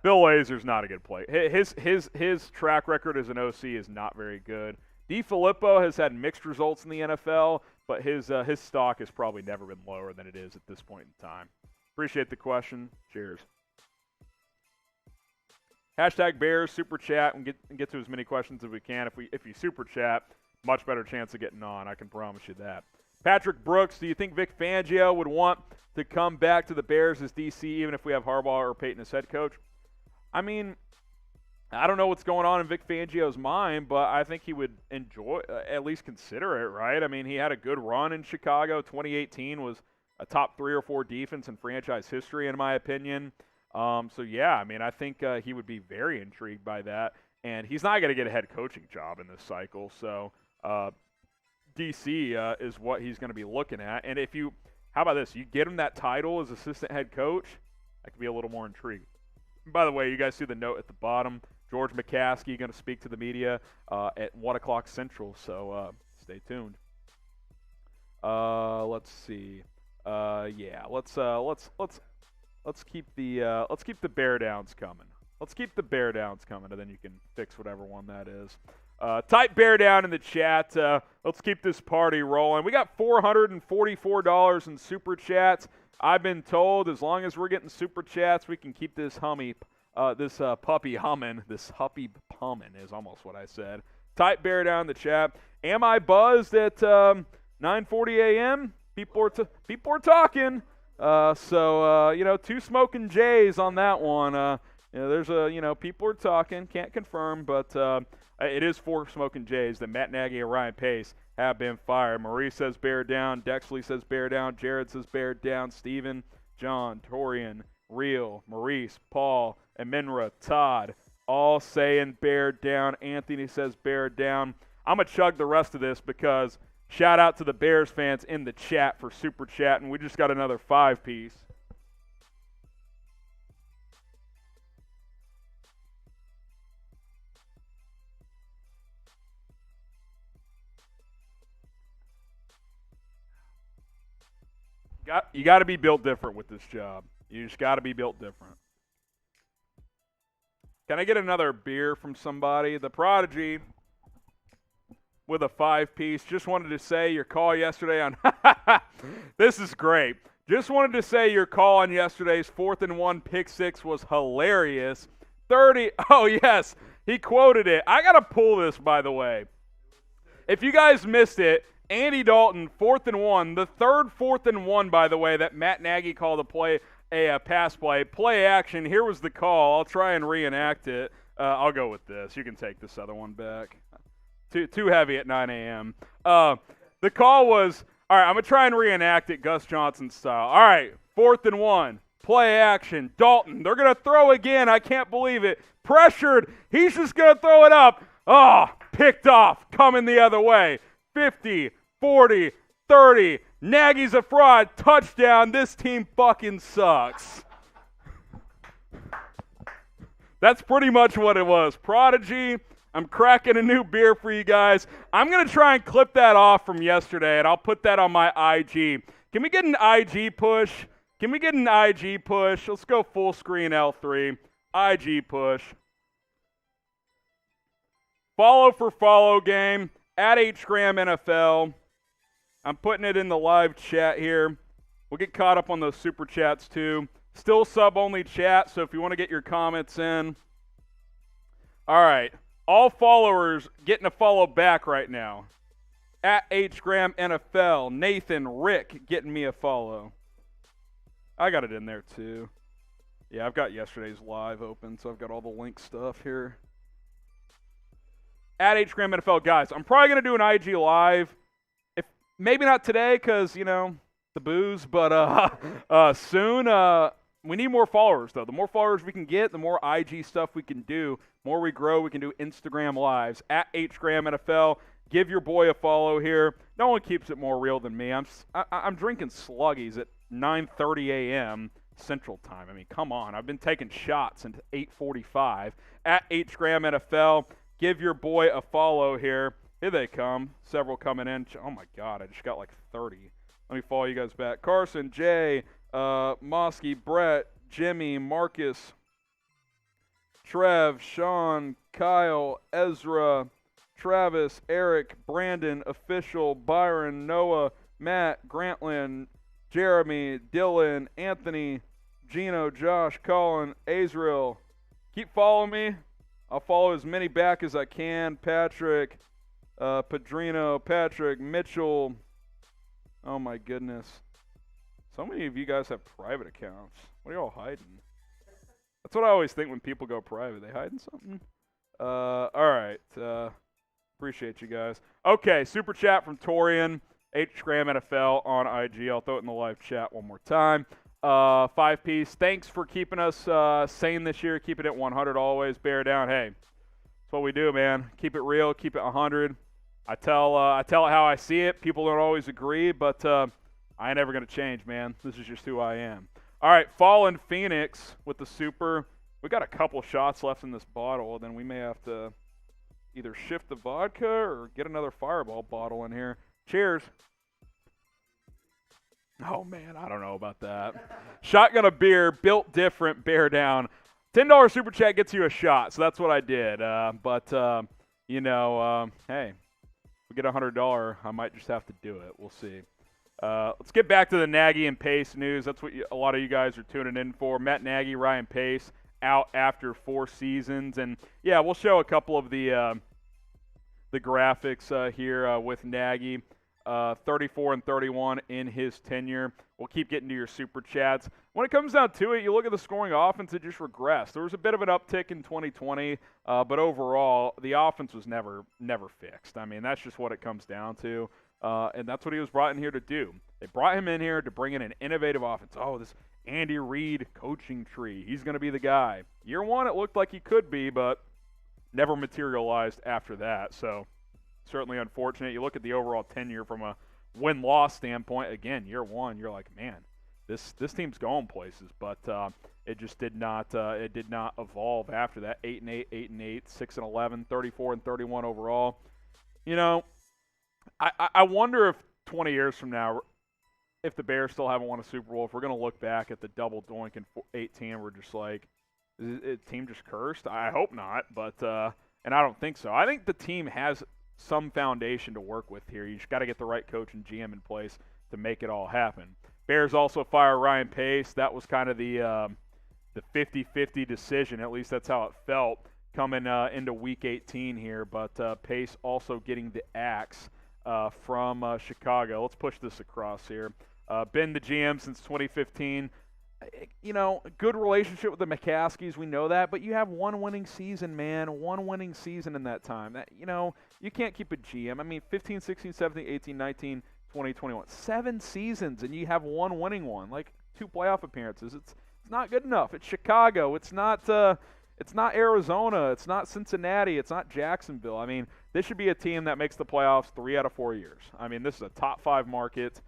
Bill Lazor's not a good player. His track record as an OC is not very good. DeFilippo has had mixed results in the NFL, but his stock has probably never been lower than it is at this point in time. Appreciate the question. Cheers. Hashtag Bears super chat and get to as many questions as we can. If you super chat, much better chance of getting on. I can promise you that. Patrick Brooks, do you think Vic Fangio would want to come back to the Bears as DC even if we have Harbaugh or Payton as head coach? I mean, I don't know what's going on in Vic Fangio's mind, but I think he would enjoy, at least consider it, right? I mean, he had a good run in Chicago. 2018 was a top 3 or 4 defense in franchise history, in my opinion. So, yeah, I mean, I think he would be very intrigued by that. And he's not going to get a head coaching job in this cycle. So, DC is what he's going to be looking at. And how about this? You get him that title as assistant head coach, that could be a little more intriguing. By the way, you guys see the note at the bottom. George McCaskey going to speak to the media at 1 o'clock Central, so stay tuned. Let's see. Yeah, let's keep the bear downs coming. Let's keep the bear downs coming, and then you can fix whatever one that is. Type bear down in the chat. Let's keep this party rolling. We got $444 in super chats. I've been told as long as we're getting super chats, we can keep this puppy humming. This huppy humming is almost what I said. Type bear down in the chat. Am I buzzed at 9:40 a.m.? People are talking. So 2 smoking Jays on that one. People are talking. Can't confirm, but it is 4 smoking Jays that Matt Nagy and Ryan Pace have been fired. Marie says bear down. Dexley says bear down. Jared says bear down. Steven, John, Torian, Real, Maurice, Paul, Eminra, Todd, all saying bear down. Anthony says bear down. I'm going to chug the rest of this because shout out to the Bears fans in the chat for super chatting. We just got another 5-piece. You got to be built different with this job. You just got to be built different. Can I get another beer from somebody? The Prodigy with a 5-piece. Just wanted to say your call yesterday on this is great. Just wanted to say your call on yesterday's 4th and 1 pick six was hilarious. 30. Oh, yes. He quoted it. I got to pull this, by the way. If you guys missed it, Andy Dalton, 4th and 1. The third 4th and 1, by the way, that Matt Nagy called a pass play. Play action. Here was the call. I'll try and reenact it. I'll go with this. You can take this other one back. Too heavy at 9 a.m. The call was, all right, I'm going to try and reenact it Gus Johnson style. All right, 4th and 1. Play action. Dalton, they're going to throw again. I can't believe it. Pressured. He's just going to throw it up. Oh, picked off. Coming the other way. 50, 40, 30. Nagy's a fraud. Touchdown. This team fucking sucks. That's pretty much what it was. Prodigy, I'm cracking a new beer for you guys. I'm going to try and clip that off from yesterday, and I'll put that on my IG. Can we get an IG push? Can we get an IG push? Let's go full screen L3. IG push. Follow for follow game. At HGram NFL. I'm putting it in the live chat here. We'll get caught up on those super chats too. Still sub-only chat, so if you want to get your comments in. All right. All followers getting a follow back right now. At HGram NFL. Nathan, Rick getting me a follow. I got it in there too. Yeah, I've got yesterday's live open, so I've got all the link stuff here. At HGram NFL, guys, I'm probably going to do an IG live. If maybe not today because, you know, the booze, but soon. We need more followers, though. The more followers we can get, the more IG stuff we can do. The more we grow, we can do Instagram lives. At HGram NFL, give your boy a follow here. No one keeps it more real than me. I'm drinking Sluggies at 9:30 a.m. Central Time. I mean, come on. I've been taking shots since 8:45. At HGram NFL. Give your boy a follow here. Here they come. Several coming in. Oh, my God. I just got like 30. Let me follow you guys back. Carson, Jay, Mosky, Brett, Jimmy, Marcus, Trev, Sean, Kyle, Ezra, Travis, Eric, Brandon, Official, Byron, Noah, Matt, Grantland, Jeremy, Dylan, Anthony, Gino, Josh, Colin, Azrael. Keep following me. I'll follow as many back as I can. Patrick, Padrino, Patrick, Mitchell. Oh, my goodness. So many of you guys have private accounts. What are y'all hiding? That's what I always think when people go private. They hiding something? All right. Appreciate you guys. Okay, super chat from Torian. HGram NFL on IG. I'll throw it in the live chat one more time. 5-piece. Thanks for keeping us sane this year. Keeping it 100 always. Bear down. Hey, that's what we do, man. Keep it real. Keep it 100. I tell it how I see it. People don't always agree, but I ain't never going to change, man. This is just who I am. All right, Fallen Phoenix with the super. We got a couple shots left in this bottle, then we may have to either shift the vodka or get another Fireball bottle in here. Cheers. Oh, man, I don't know about that. Shotgun a beer, built different, bear down. $10 super chat gets you a shot, so that's what I did. Hey, if we get $100, I might just have to do it. We'll see. Let's get back to the Nagy and Pace news. That's what a lot of you guys are tuning in for. Matt Nagy, Ryan Pace out after 4 seasons. And, yeah, we'll show a couple of the graphics here with Nagy. 34 and 31 in his tenure. We'll keep getting to your super chats. When it comes down to it, you look at the scoring offense, it just regressed. There was a bit of an uptick in 2020, but overall, the offense was never fixed. I mean, that's just what it comes down to, and that's what he was brought in here to do. They brought him in here to bring in an innovative offense. Oh, this Andy Reid coaching tree. He's going to be the guy. Year one, it looked like he could be, but never materialized after that. So certainly unfortunate. You look at the overall tenure from a win-loss standpoint. Again, year one, you're like, man, this team's going places, but it just did not evolve after that. 8-8, 8-8, 6-11, 34-31 overall. You know, I wonder if 20 years from now, if the Bears still haven't won a Super Bowl, if we're going to look back at the double doink in 18, we're just like, is the team just cursed? I hope not, but and I don't think so. I think the team has some foundation to work with here. You just got to get the right coach and GM in place to make it all happen. Bears also fire Ryan Pace. That was kind of the 50-50 decision. At least that's how it felt coming into Week 18 here. But Pace also getting the axe from Chicago. Let's push this across here. Been the GM since 2015. You know, good relationship with the McCaskies. We know that. But you have one winning season, man. One winning season in that time. That, you know, you can't keep a GM. I mean, 15, 16, 17, 18, 19, 20, 21. 7 seasons, and you have one winning one. Like 2 playoff appearances. It's not good enough. It's Chicago. It's not Arizona. It's not Cincinnati. It's not Jacksonville. I mean, this should be a team that makes the playoffs 3 out of 4 years. I mean, this is a top 5 market.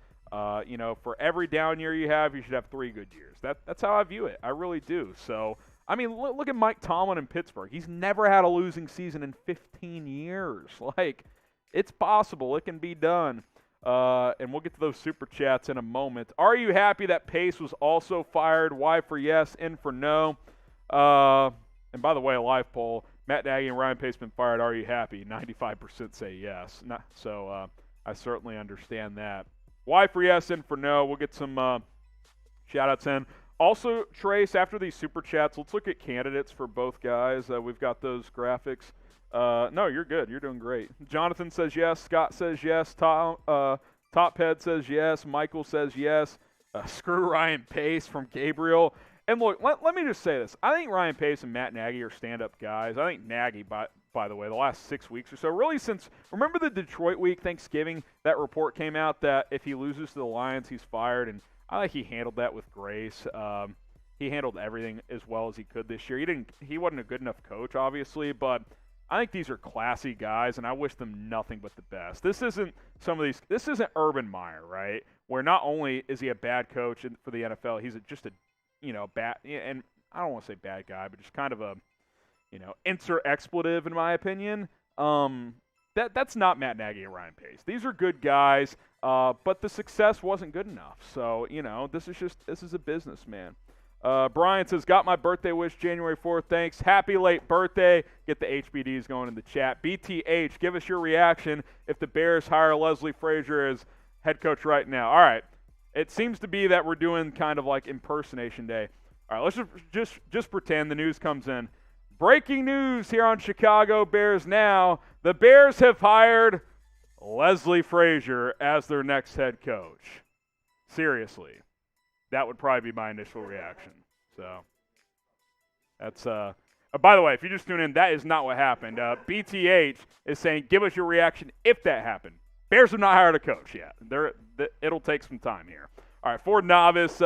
You know, for every down year you have, you should have 3 good years. That's how I view it. I really do. So, I mean, look at Mike Tomlin in Pittsburgh. He's never had a losing season in 15 years. Like, it's possible. It can be done. And we'll get to those super chats in a moment. Are you happy that Pace was also fired? Y for yes, N for no. And by the way, a live poll, Matt Nagy and Ryan Pace been fired. Are you happy? 95% say yes. So I certainly understand that. Y for yes, N for no. We'll get some shout-outs in. Also, Trace, after these super chats, let's look at candidates for both guys. We've got those graphics. No, you're good. You're doing great. Jonathan says yes. Scott says yes. Tophead says yes. Michael says yes. Screw Ryan Pace from Gabriel. And look, let me just say this. I think Ryan Pace and Matt Nagy are stand-up guys. I think Nagy, by the way, the last 6 weeks or so, really since, remember the Detroit week, Thanksgiving, that report came out that if he loses to the Lions, he's fired, and I think he handled that with grace. He handled everything as well as he could this year. He wasn't a good enough coach, obviously, but I think these are classy guys, and I wish them nothing but the best. This isn't Urban Meyer, right? Where not only is he a bad coach for the NFL, he's just a bad, and I don't want to say bad guy, but just kind of a, insert expletive in my opinion. That's not Matt Nagy and Ryan Pace. These are good guys, but the success wasn't good enough. So, this is a business, man. Brian says, got my birthday wish January 4th. Thanks. Happy late birthday. Get the HBDs going in the chat. BTH, give us your reaction if the Bears hire Leslie Frazier as head coach right now. All right. It seems to be that we're doing kind of like impersonation day. All right, let's just pretend the news comes in. Breaking news here on Chicago Bears Now. The Bears have hired Leslie Frazier as their next head coach. Seriously. That would probably be my initial reaction. So that's by the way, if you just tune in, that is not what happened. BTH is saying, give us your reaction if that happened. Bears have not hired a coach yet. It'll take some time here. All right, Ford Novice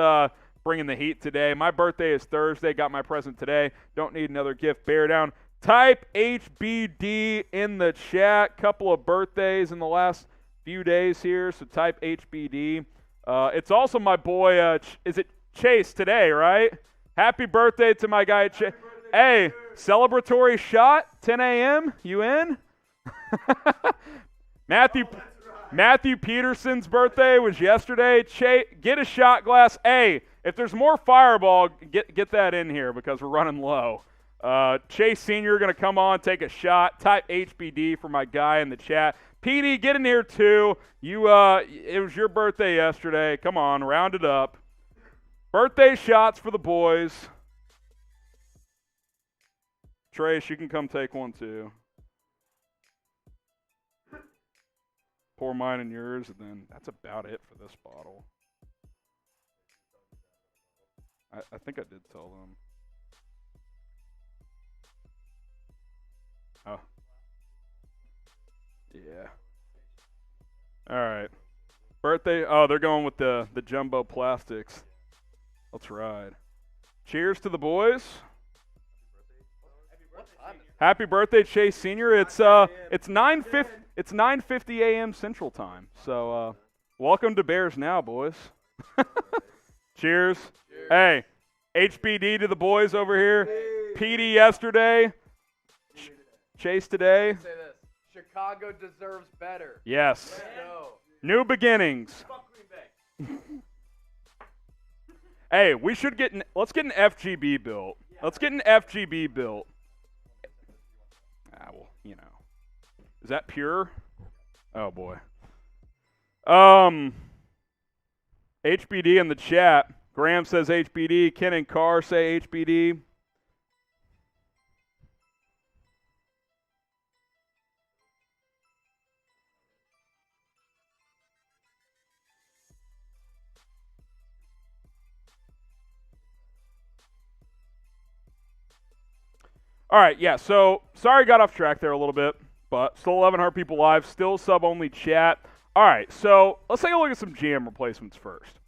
bringing the heat today. My birthday is Thursday. Got my present today. Don't need another gift. Bear down. Type HBD in the chat. Couple of birthdays in the last few days here, so type HBD. It's also my boy, is it Chase today, right? Happy birthday to my guy Chase. Hey, celebratory shot, 10 a.m. You in? Matthew Peterson's birthday was yesterday. Get a shot glass. Hey, if there's more Fireball, get that in here because we're running low. Chase Sr. going to come on, take a shot. Type HBD for my guy in the chat. PD, get in here too. It was your birthday yesterday. Come on, round it up. Birthday shots for the boys. Trace, you can come take one too. Pour mine and yours, and then that's about it for this bottle. I think I did tell them. Oh. Yeah. All right. Birthday. Oh, they're going with the jumbo plastics. Let's ride. Cheers to the boys. Happy birthday, Chase Senior. It's 9:50 a.m. Central Time. So welcome to Bears Now, boys. Cheers. Hey, HBD to the boys over here. PD yesterday. Chase today. Say this. Chicago deserves better. Yes. Let's go. New beginnings. Hey, we should let's get an FGB built. Let's get an FGB built. Well, you know. Is that pure? Oh boy. HBD in the chat. Graham says HBD. Ken and Carr say HBD. All right, yeah, so sorry I got off track there a little bit, but still 1,100 people live, still sub-only chat. All right, so let's take a look at some GM replacements first.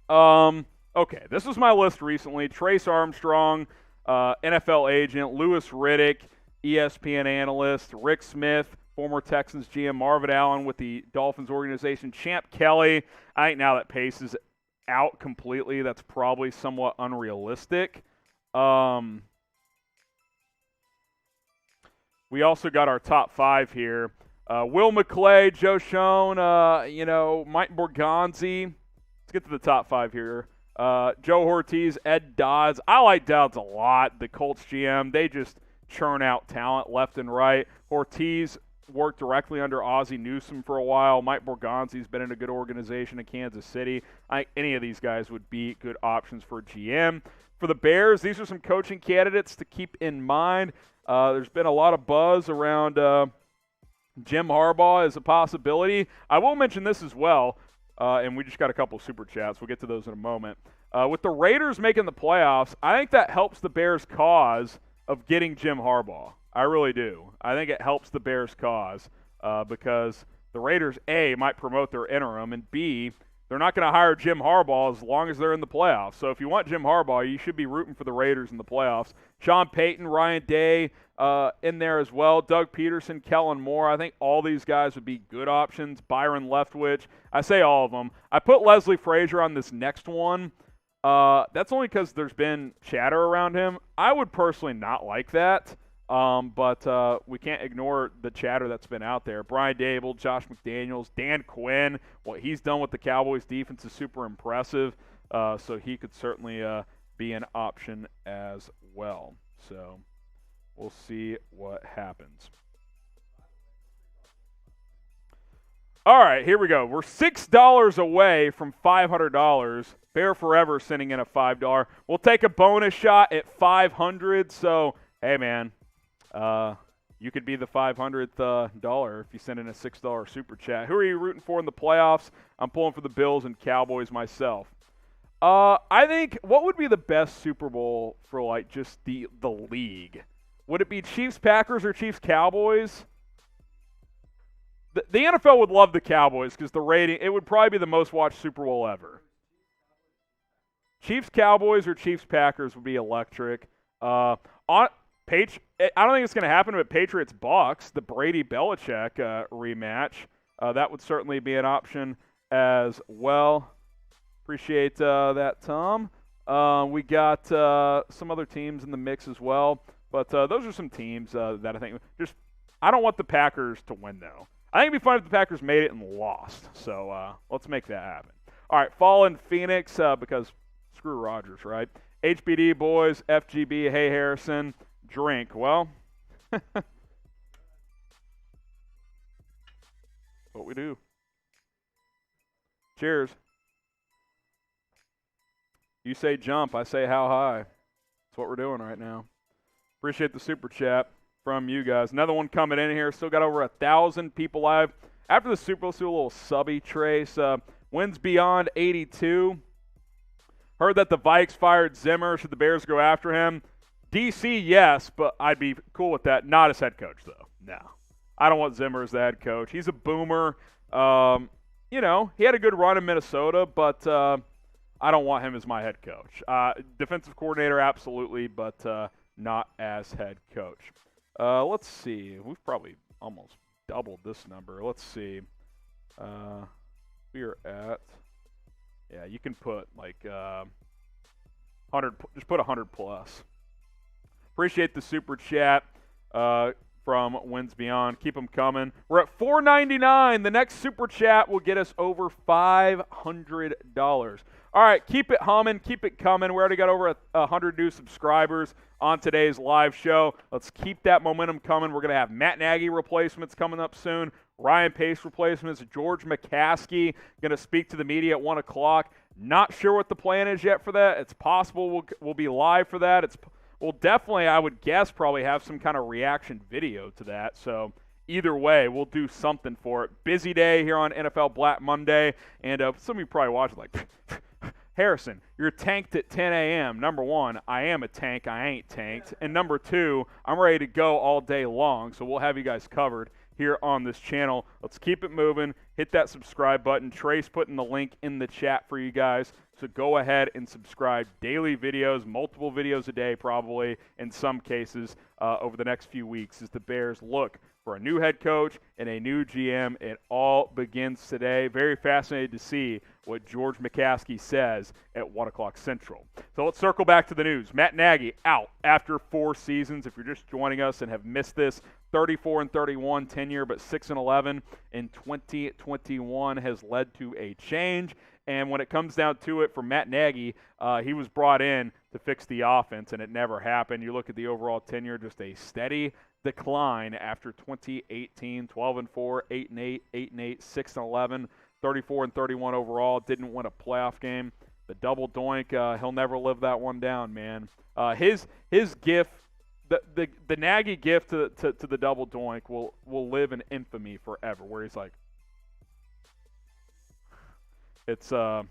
Okay, this was my list recently. Trace Armstrong, NFL agent, Louis Riddick, ESPN analyst, Rick Smith, former Texans GM, Marvin Allen with the Dolphins organization, Champ Kelly. I think now that Pace is out completely, that's probably somewhat unrealistic. We also got our top 5 here. Will McClay, Joe Schoen, Mike Borgonzi. Let's get to the top 5 here. Joe Ortiz, Ed Dodds. I like Dodds a lot. The Colts GM, they just churn out talent left and right. Ortiz worked directly under Ozzie Newsome for a while. Mike Borgonzi's been in a good organization in Kansas City. I think any of these guys would be good options for GM. For the Bears, these are some coaching candidates to keep in mind. There's been a lot of buzz around Jim Harbaugh as a possibility. I will mention this as well, and we just got a couple of super chats. We'll get to those in a moment. With the Raiders making the playoffs, I think that helps the Bears' cause of getting Jim Harbaugh. I really do. I think it helps the Bears' cause because the Raiders, A, might promote their interim, and B, they're not going to hire Jim Harbaugh as long as they're in the playoffs. So if you want Jim Harbaugh, you should be rooting for the Raiders in the playoffs. Sean Payton, Ryan Day in there as well. Doug Peterson, Kellen Moore. I think all these guys would be good options. Byron Leftwich. I say all of them. I put Leslie Frazier on this next one. That's only because there's been chatter around him. I would personally not like that. But we can't ignore the chatter that's been out there. Brian Dable, Josh McDaniels, Dan Quinn. What he's done with the Cowboys defense is super impressive. So he could certainly be an option as well. So we'll see what happens. All right, here we go. We're $6 away from $500. Bear Forever sending in a $5. We'll take a bonus shot at $500. So, hey, man. You could be the 500th dollar if you send in a $6 super chat. Who are you rooting for in the playoffs? I'm pulling for the Bills and Cowboys myself. I think what would be the best Super Bowl for like just the league? Would it be Chiefs Packers or Chiefs Cowboys? The NFL would love the Cowboys because the rating, it would probably be the most watched Super Bowl ever. Chiefs Cowboys or Chiefs Packers would be electric. I don't think it's going to happen, but Patriots Bucks, the Brady Belichick rematch, that would certainly be an option as well. Appreciate that, Tom. We got some other teams in the mix as well, but those are some teams that I think I don't want the Packers to win though. I think it'd be fun if the Packers made it and lost. So let's make that happen. All right, Fallen Phoenix because screw Rodgers, right? HBD boys, FGB, hey Harrison. Drink. Well, what we do. Cheers. You say jump, I say how high. That's what we're doing right now. Appreciate the super chat from you guys. Another one coming in here. Still got over 1,000 people live. After the Super Bowl, let's do a little subby trace. Wins beyond 82. Heard that the Vikes fired Zimmer. Should the Bears go after him? DC, yes, but I'd be cool with that. Not as head coach, though. No. I don't want Zimmer as the head coach. He's a boomer. He had a good run in Minnesota, but I don't want him as my head coach. Defensive coordinator, absolutely, but not as head coach. Let's see. We've probably almost doubled this number. Let's see. We are at, yeah, you can put like 100, just put 100 plus. Appreciate the super chat from Wins Beyond. Keep them coming. We're at $4.99. The next super chat will get us over $500. All right, keep it humming, keep it coming. We already got over 100 new subscribers on today's live show. Let's keep that momentum coming. We're going to have Matt Nagy replacements coming up soon, Ryan Pace replacements, George McCaskey going to speak to the media at 1 o'clock. Not sure what the plan is yet for that. It's possible we'll be live for that. We'll definitely, I would guess, probably have some kind of reaction video to that. So either way, we'll do something for it. Busy day here on NFL Black Monday, and some of you probably watch like, Harrison, you're tanked at 10 a.m. Number one, I am a tank. I ain't tanked. And number two, I'm ready to go all day long, so we'll have you guys covered here on this channel. Let's keep it moving. Hit that subscribe button. Trace putting the link in the chat for you guys, so go ahead and subscribe. Daily videos, multiple videos a day probably in some cases over the next few weeks as the Bears look for a new head coach and a new GM. It all begins today. Very fascinated to see what George McCaskey says at 1 o'clock Central. So let's circle back to the news. Matt Nagy out after 4 seasons. If you're just joining us and have missed this, 34-31 tenure, but 6-11 in 2021 has led to a change. And when it comes down to it for Matt Nagy, he was brought in to fix the offense, and it never happened. You look at the overall tenure, just a steady decline after 2018, 12-4, 8-8, 8-8, 6-11, 34-31 overall. Didn't win a playoff game. The double doink, he'll never live that one down, man. His gift, the Nagy gift to the double doink will live in infamy forever. Where he's like, it's I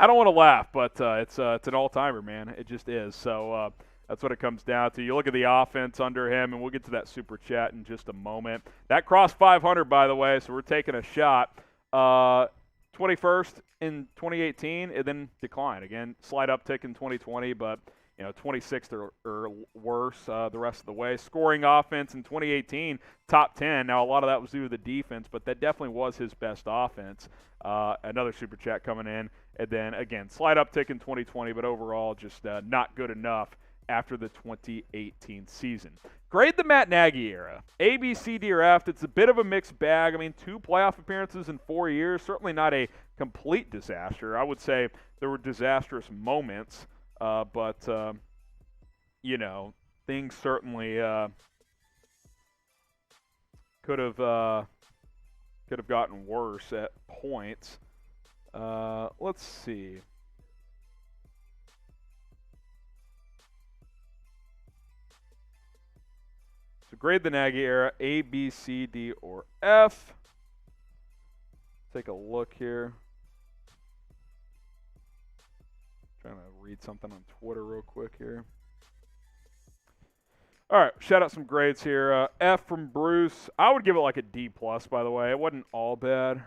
don't want to laugh, but it's an all-timer, man. It just is. So. That's what it comes down to. You look at the offense under him, and we'll get to that super chat in just a moment. That crossed 500, by the way, so we're taking a shot. 21st in 2018, and then decline. Again, slight uptick in 2020, but 26th or worse the rest of the way. Scoring offense in 2018, top 10. Now, a lot of that was due to the defense, but that definitely was his best offense. Another super chat coming in. And then, again, slight uptick in 2020, but overall just not good enough after the 2018 season. Grade the Matt Nagy era. A, B, C, D, or F. It's a bit of a mixed bag. I mean, 2 playoff appearances in 4 years. Certainly not a complete disaster. I would say there were disastrous moments, but things certainly could have gotten worse at points. Let's see. So grade the Nagy era, A, B, C, D, or F. Take a look here. Trying to read something on Twitter real quick here. All right, shout out some grades here. F from Bruce. I would give it like a D+, by the way. It wasn't all bad.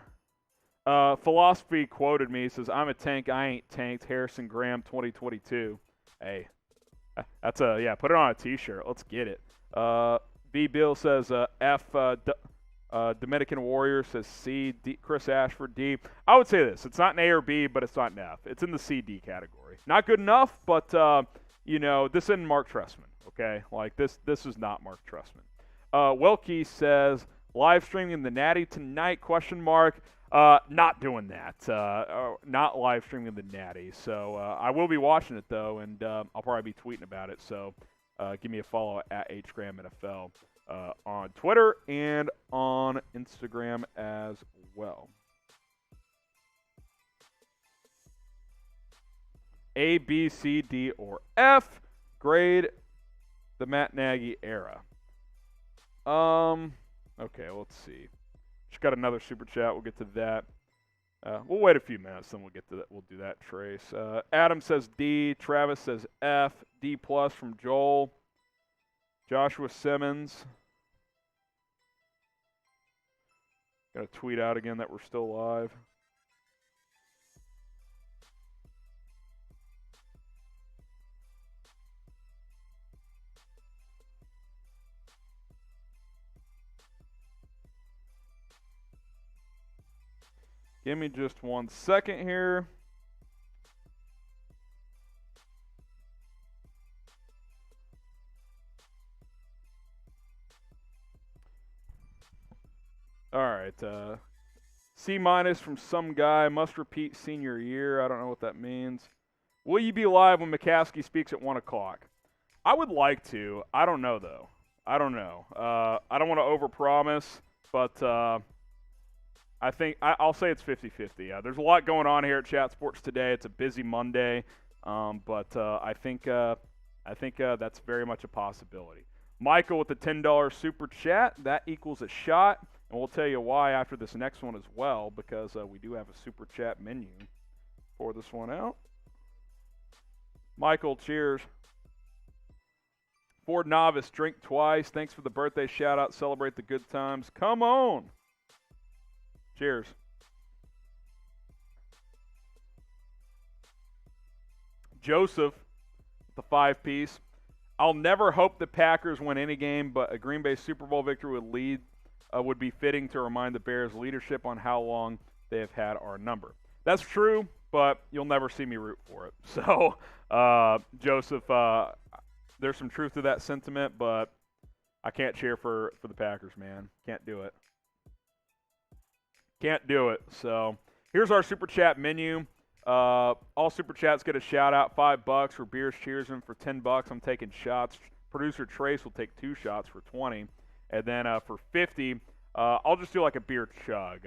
Philosophy quoted me. He says, I'm a tank, I ain't tanked. Harrison Graham 2022. Hey, that's put it on a t-shirt. Let's get it. B. Bill says F. Dominican Warrior says C. D. Chris Ashford D. I would say this. It's not an A or B, but it's not an F. It's in the C-D category. Not good enough, but, this isn't Mark Trestman, okay? Like, this is not Mark Trestman. Wilkie says, live streaming the Natty tonight, ? Not doing that. Not live streaming the Natty. So I will be watching it, though, and I'll probably be tweeting about it. So give me a follow at HGramNFL on Twitter and on Instagram as well. A, B, C, D, or F. Grade the Matt Nagy era. Okay, let's see. Just got another super chat. We'll get to that. We'll wait a few minutes, then we'll get to that. We'll do that, Trace. Adam says D. Travis says F. D+ from Joel. Joshua Simmons. Got to tweet out again that we're still live. Give me just 1 second here. All right. C- from some guy. Must repeat senior year. I don't know what that means. Will you be live when McCaskey speaks at 1 o'clock? I would like to. I don't know, though. I don't know. I don't want to overpromise, but I think I'll say it's 50-50. There's a lot going on here at Chat Sports today. It's a busy Monday, but I think that's very much a possibility. Michael with the $10 super chat. That equals a shot, and we'll tell you why after this next one as well, because we do have a super chat menu for this one out. Michael, cheers. Ford Novice, drink twice. Thanks for the birthday shout out. Celebrate the good times. Come on. Cheers. Joseph, the 5-piece. I'll never hope the Packers win any game, but a Green Bay Super Bowl victory would be fitting to remind the Bears' leadership on how long they have had our number. That's true, but you'll never see me root for it. So, Joseph, there's some truth to that sentiment, but I can't cheer for the Packers, man. Can't do it. Can't do it. So here's our Super Chat menu. All Super Chats get a shout-out, $5 for beers, cheers, and for $10, I'm taking shots. Producer Trace will take 2 shots for $20. And then for $50, I'll just do like a beer chug.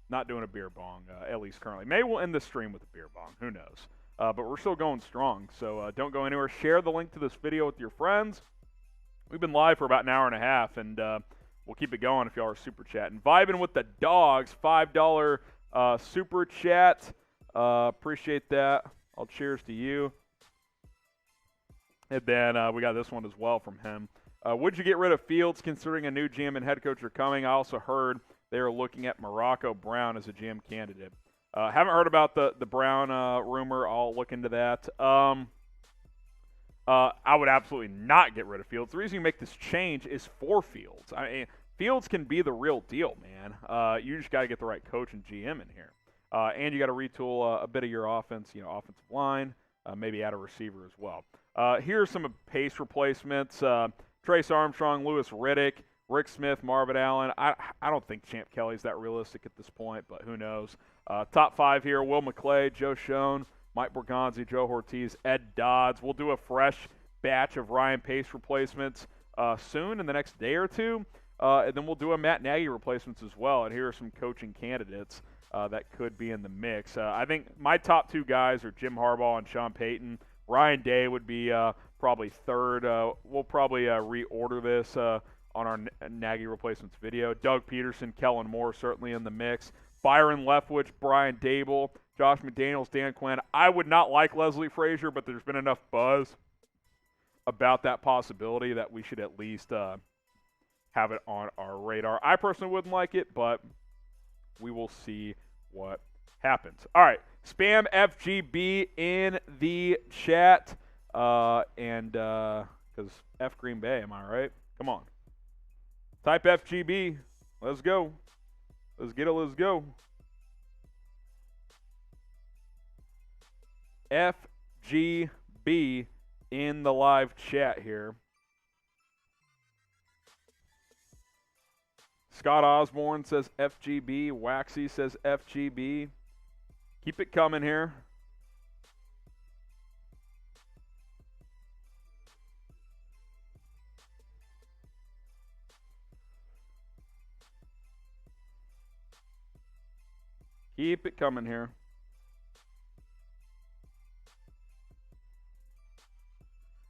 Not doing a beer bong, at least currently. Maybe we'll end the stream with a beer bong. Who knows? But we're still going strong, so don't go anywhere. Share the link to this video with your friends. We've been live for about an hour and a half, and we'll keep it going if y'all are super chatting. Vibing with the dogs, $5 super chat. Appreciate that. I'll cheers to you. And then we got this one as well from him. Would you get rid of Fields considering a new GM and head coach are coming? I also heard they are looking at Morocco Brown as a GM candidate. Haven't heard about the Brown rumor. I'll look into that. I would absolutely not get rid of Fields. The reason you make this change is for Fields. I mean, Fields can be the real deal, man. You just got to get the right coach and GM in here. And you got to retool a bit of your offense, offensive line, maybe add a receiver as well. Here's some Pace replacements. Trace Armstrong, Lewis Riddick, Rick Smith, Marvin Allen. I don't think Champ Kelly's that realistic at this point, but who knows. Top 5 here, Will McClay, Joe Schoen, Mike Borgonzi, Joe Ortiz, Ed Dodds. We'll do a fresh batch of Ryan Pace replacements soon in the next day or two. And then we'll do a Matt Nagy replacements as well. And here are some coaching candidates that could be in the mix. I think my top 2 guys are Jim Harbaugh and Sean Payton. Ryan Day would be probably third. We'll probably reorder this on our Nagy replacements video. Doug Peterson, Kellen Moore certainly in the mix. Byron Leftwich, Brian Dable, Josh McDaniels, Dan Quinn. I would not like Leslie Frazier, but there's been enough buzz about that possibility that we should at least have it on our radar. I personally wouldn't like it, but we will see what happens. All right, spam FGB in the chat, and because F Green Bay, am I right? Come on. Type FGB. Let's go. Let's get it. Let's go. FGB in the live chat here. Scott Osborne says FGB. Waxy says FGB. Keep it coming here. Keep it coming here.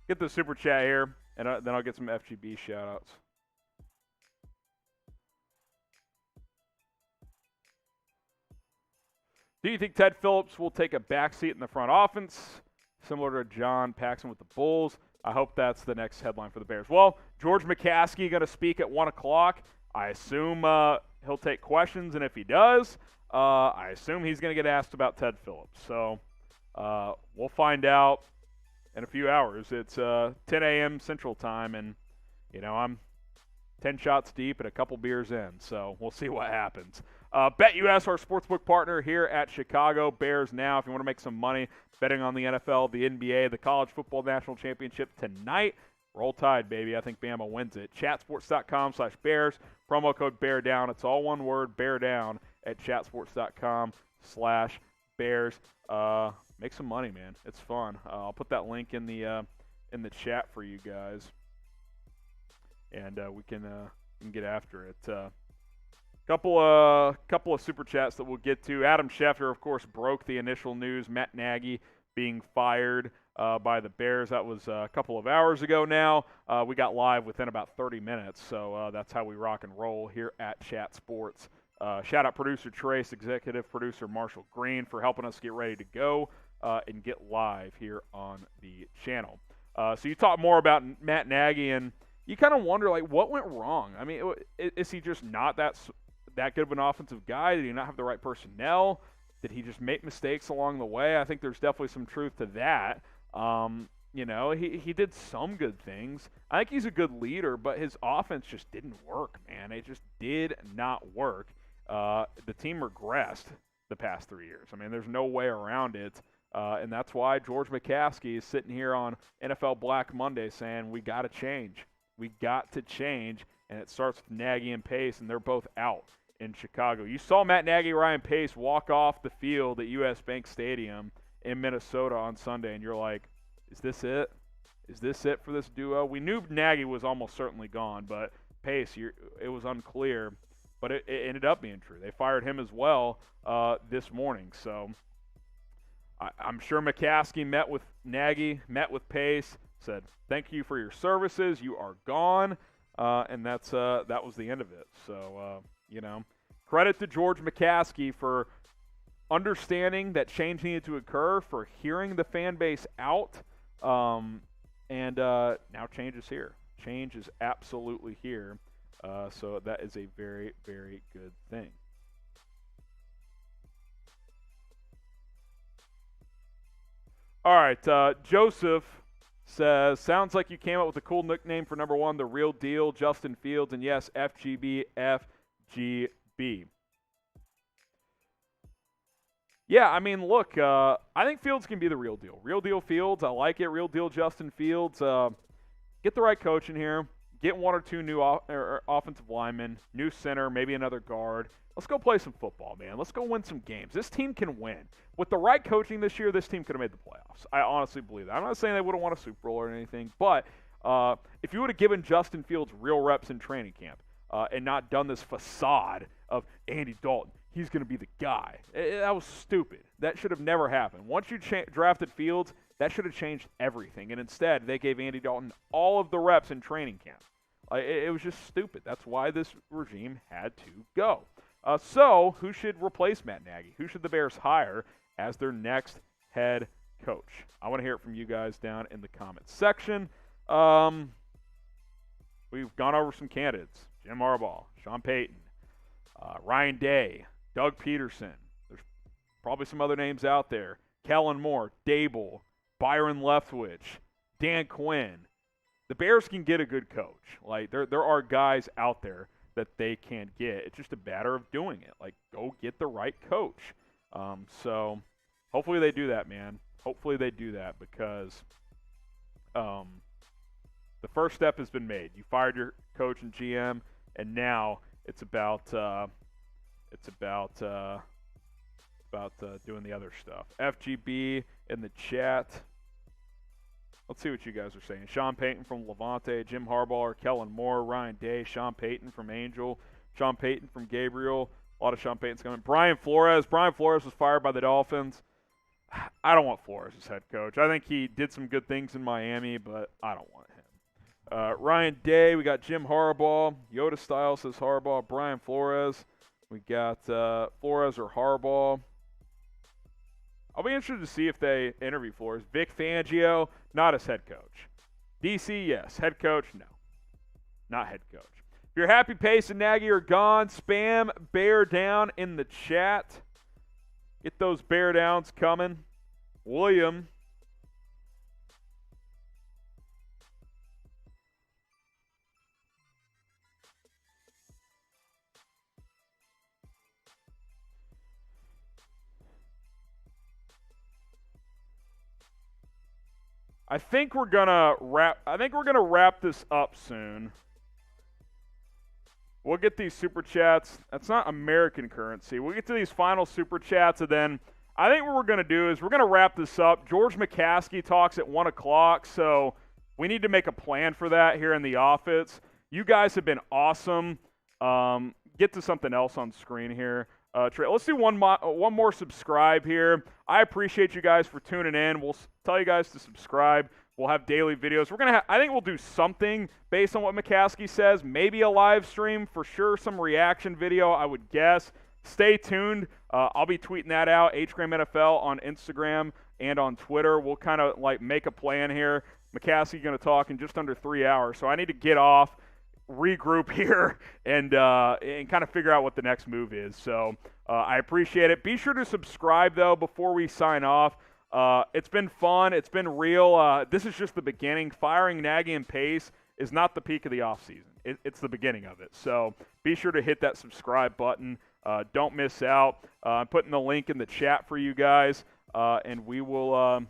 Get the super chat here, and then I'll get some FGB shout-outs. Do you think Ted Phillips will take a backseat in the front offense, similar to John Paxson with the Bulls? I hope that's the next headline for the Bears. Well, George McCaskey going to speak at 1 o'clock. I assume he'll take questions, and if he does, I assume he's going to get asked about Ted Phillips. So we'll find out in a few hours. It's 10 a.m. Central Time, and, I'm 10 shots deep and a couple beers in, so we'll see what happens. BetUS, our sportsbook partner here at Chicago Bears Now. If you want to make some money betting on the NFL, the NBA, the College Football National Championship tonight, roll Tide, baby. I think Bama wins it. Chatsports.com/Bears. Promo code BEARDOWN. It's all one word, Bear Down, at chatsports.com/Bears. Make some money, man. It's fun. I'll put that link in the chat for you guys, and we can get after it. Couple of super chats that we'll get to. Adam Schefter, of course, broke the initial news. Matt Nagy being fired by the Bears. That was a couple of hours ago now. We got live within about 30 minutes, so that's how we rock and roll here at Chat Sports. Shout out producer Trace, executive producer Marshall Green for helping us get ready to go and get live here on the channel. So you talk more about Matt Nagy, and you kind of wonder, like, what went wrong? I mean, is he just not that good of an offensive guy? Did he not have the right personnel? Did he just make mistakes along the way? I think there's definitely some truth to that. He did some good things. I think he's a good leader, but his offense just didn't work, man. It just did not work. The team regressed the past 3 years. I mean, there's no way around it. And that's why George McCaskey is sitting here on NFL Black Monday saying, we got to change. We got to change. And it starts with Nagy and Pace, and they're both out in Chicago. You saw Matt Nagy, Ryan Pace walk off the field at US Bank Stadium in Minnesota on Sunday, and you're like, is this it? Is this it for this duo? We knew Nagy was almost certainly gone, but Pace, it was unclear. But it ended up being true. They fired him as well this morning. So I'm sure McCaskey met with Nagy, met with Pace, said, thank you for your services. You are gone. And that was the end of it. So, credit to George McCaskey for understanding that change needed to occur, for hearing the fan base out, and now change is here. Change is absolutely here. So that is a very, very good thing. All right, Joseph says, sounds like you came up with a cool nickname for number one, the real deal, Justin Fields, and yes, FGB, FGB. Yeah, I mean, look, I think Fields can be the real deal. Real deal Fields, I like it. Real deal Justin Fields. Get the right coach in here. Get one or two new offensive linemen, new center, maybe another guard. Let's go play some football, man. Let's go win some games. This team can win. With the right coaching this year, this team could have made the playoffs. I honestly believe that. I'm not saying they would have won a Super Bowl or anything, but if you would have given Justin Fields real reps in training camp and not done this facade of Andy Dalton, he's going to be the guy. That was stupid. That should have never happened. Once you drafted Fields, that should have changed everything. And instead, they gave Andy Dalton all of the reps in training camp. It was just stupid. That's why this regime had to go. So, who should replace Matt Nagy? Who should the Bears hire as their next head coach? I want to hear it from you guys down in the comments section. We've gone over some candidates. Jim Harbaugh, Sean Payton, Ryan Day, Doug Peterson. There's probably some other names out there. Kellen Moore, Dable, Byron Leftwich, Dan Quinn. The Bears can get a good coach. Like, there are guys out there that they can get. It's just a matter of doing it. Like, go get the right coach. So hopefully they do that, man. Hopefully they do that, because the first step has been made. You fired your coach and GM, and now it's about doing the other stuff. FGB in the chat. Let's see what you guys are saying. Sean Payton from Levante, Jim Harbaugh, Kellen Moore, Ryan Day, Sean Payton from Angel, Sean Payton from Gabriel. A lot of Sean Payton's coming. Brian Flores. Brian Flores was fired by the Dolphins. I don't want Flores as head coach. I think he did some good things in Miami, but I don't want him. Ryan Day. We got Jim Harbaugh. Yoda Style says Harbaugh. Brian Flores. We got Flores or Harbaugh. I'll be interested to see if they interview Flores. Vic Fangio, not as head coach. DC, yes. Head coach, no. Not head coach. If you're happy Pace and Nagy are gone, spam bear down in the chat. Get those bear downs coming. William. I think we're gonna wrap this up soon. We'll get these super chats. That's not American currency. We'll get to these final super chats, and then I think what we're going to do is we're going to wrap this up. George McCaskey talks at 1 o'clock, so we need to make a plan for that here in the office. You guys have been awesome. Get to something else on screen here. Let's do one more subscribe here. I appreciate you guys for tuning in. We'll tell you guys to subscribe. We'll have daily videos. I think we'll do something based on what McCaskey says. Maybe a live stream, for sure. Some reaction video, I would guess. Stay tuned. I'll be tweeting that out. HGramNFL on Instagram and on Twitter. We'll kind of like make a plan here. McCaskey's going to talk in just under 3 hours, so I need to get off, regroup here, and kind of figure out what the next move is. So I appreciate it. Be sure to subscribe, though, before we sign off. It's been fun. It's been real. This is just the beginning. Firing Nagy and Pace is not the peak of the offseason. It's the beginning of it. So be sure to hit that subscribe button. Don't miss out. I'm putting the link in the chat for you guys, and we will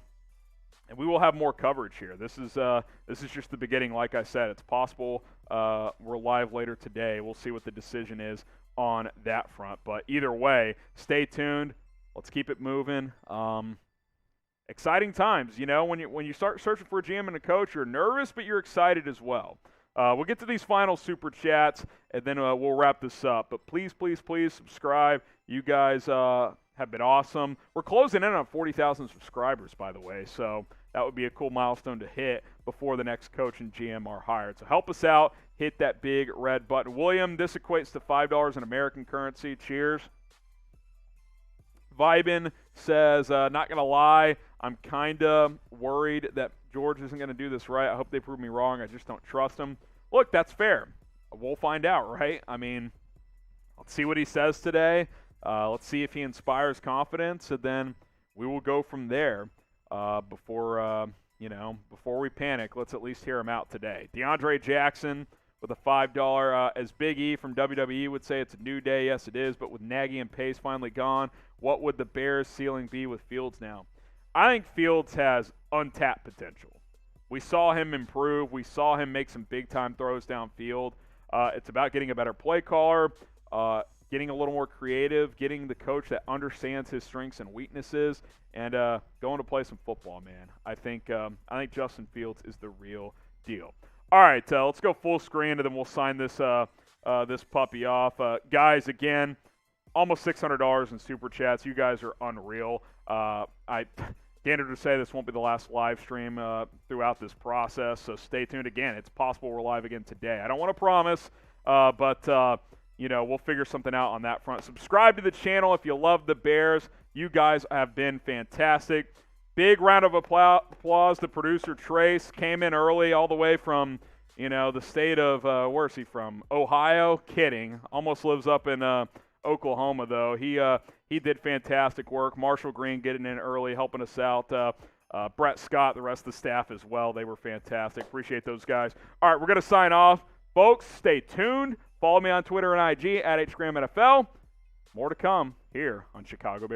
have more coverage here. This is just the beginning. Like I said, it's possible we're live later today. We'll see what the decision is on that front. But either way, stay tuned. Let's keep it moving. Exciting times, when you start searching for a GM and a coach, you're nervous, but you're excited as well. We'll get to these final super chats, and then we'll wrap this up. But please, please, please subscribe. You guys have been awesome. We're closing in on 40,000 subscribers, by the way, so that would be a cool milestone to hit before the next coach and GM are hired. So help us out. Hit that big red button. William, this equates to $5 in American currency. Cheers. Vibin says, not going to lie, I'm kind of worried that George isn't going to do this right. I hope they prove me wrong. I just don't trust him. Look, that's fair. We'll find out, right? I mean, let's see what he says today. Let's see if he inspires confidence, and then we will go from there. Before we panic, let's at least hear him out today. DeAndre Jackson with a $5. As Big E from WWE would say, it's a new day. Yes, it is. But with Nagy and Pace finally gone, what would the Bears' ceiling be with Fields now? I think Fields has untapped potential. We saw him improve. We saw him make some big-time throws downfield. It's about getting a better play caller, getting a little more creative, getting the coach that understands his strengths and weaknesses, and going to play some football, man. I think Justin Fields is the real deal. All right, let's go full screen, and then we'll sign this this puppy off. Guys, again, almost $600 in super chats. You guys are unreal. I dared to say this won't be the last live stream throughout this process, so stay tuned. Again, it's possible we're live again today. I don't want to promise, but we'll figure something out on that front. Subscribe to the channel if you love the Bears. You guys have been fantastic. Big round of applause to producer Trace. Came in early all the way from, the state of, where's he from? Ohio? Kidding. Almost lives up in Oklahoma, though. He did fantastic work. Marshall Green getting in early, helping us out. Brett Scott, the rest of the staff as well. They were fantastic. Appreciate those guys. All right, we're going to sign off. Folks, stay tuned. Follow me on Twitter and IG at HGramNFL. More to come here on Chicago Bears.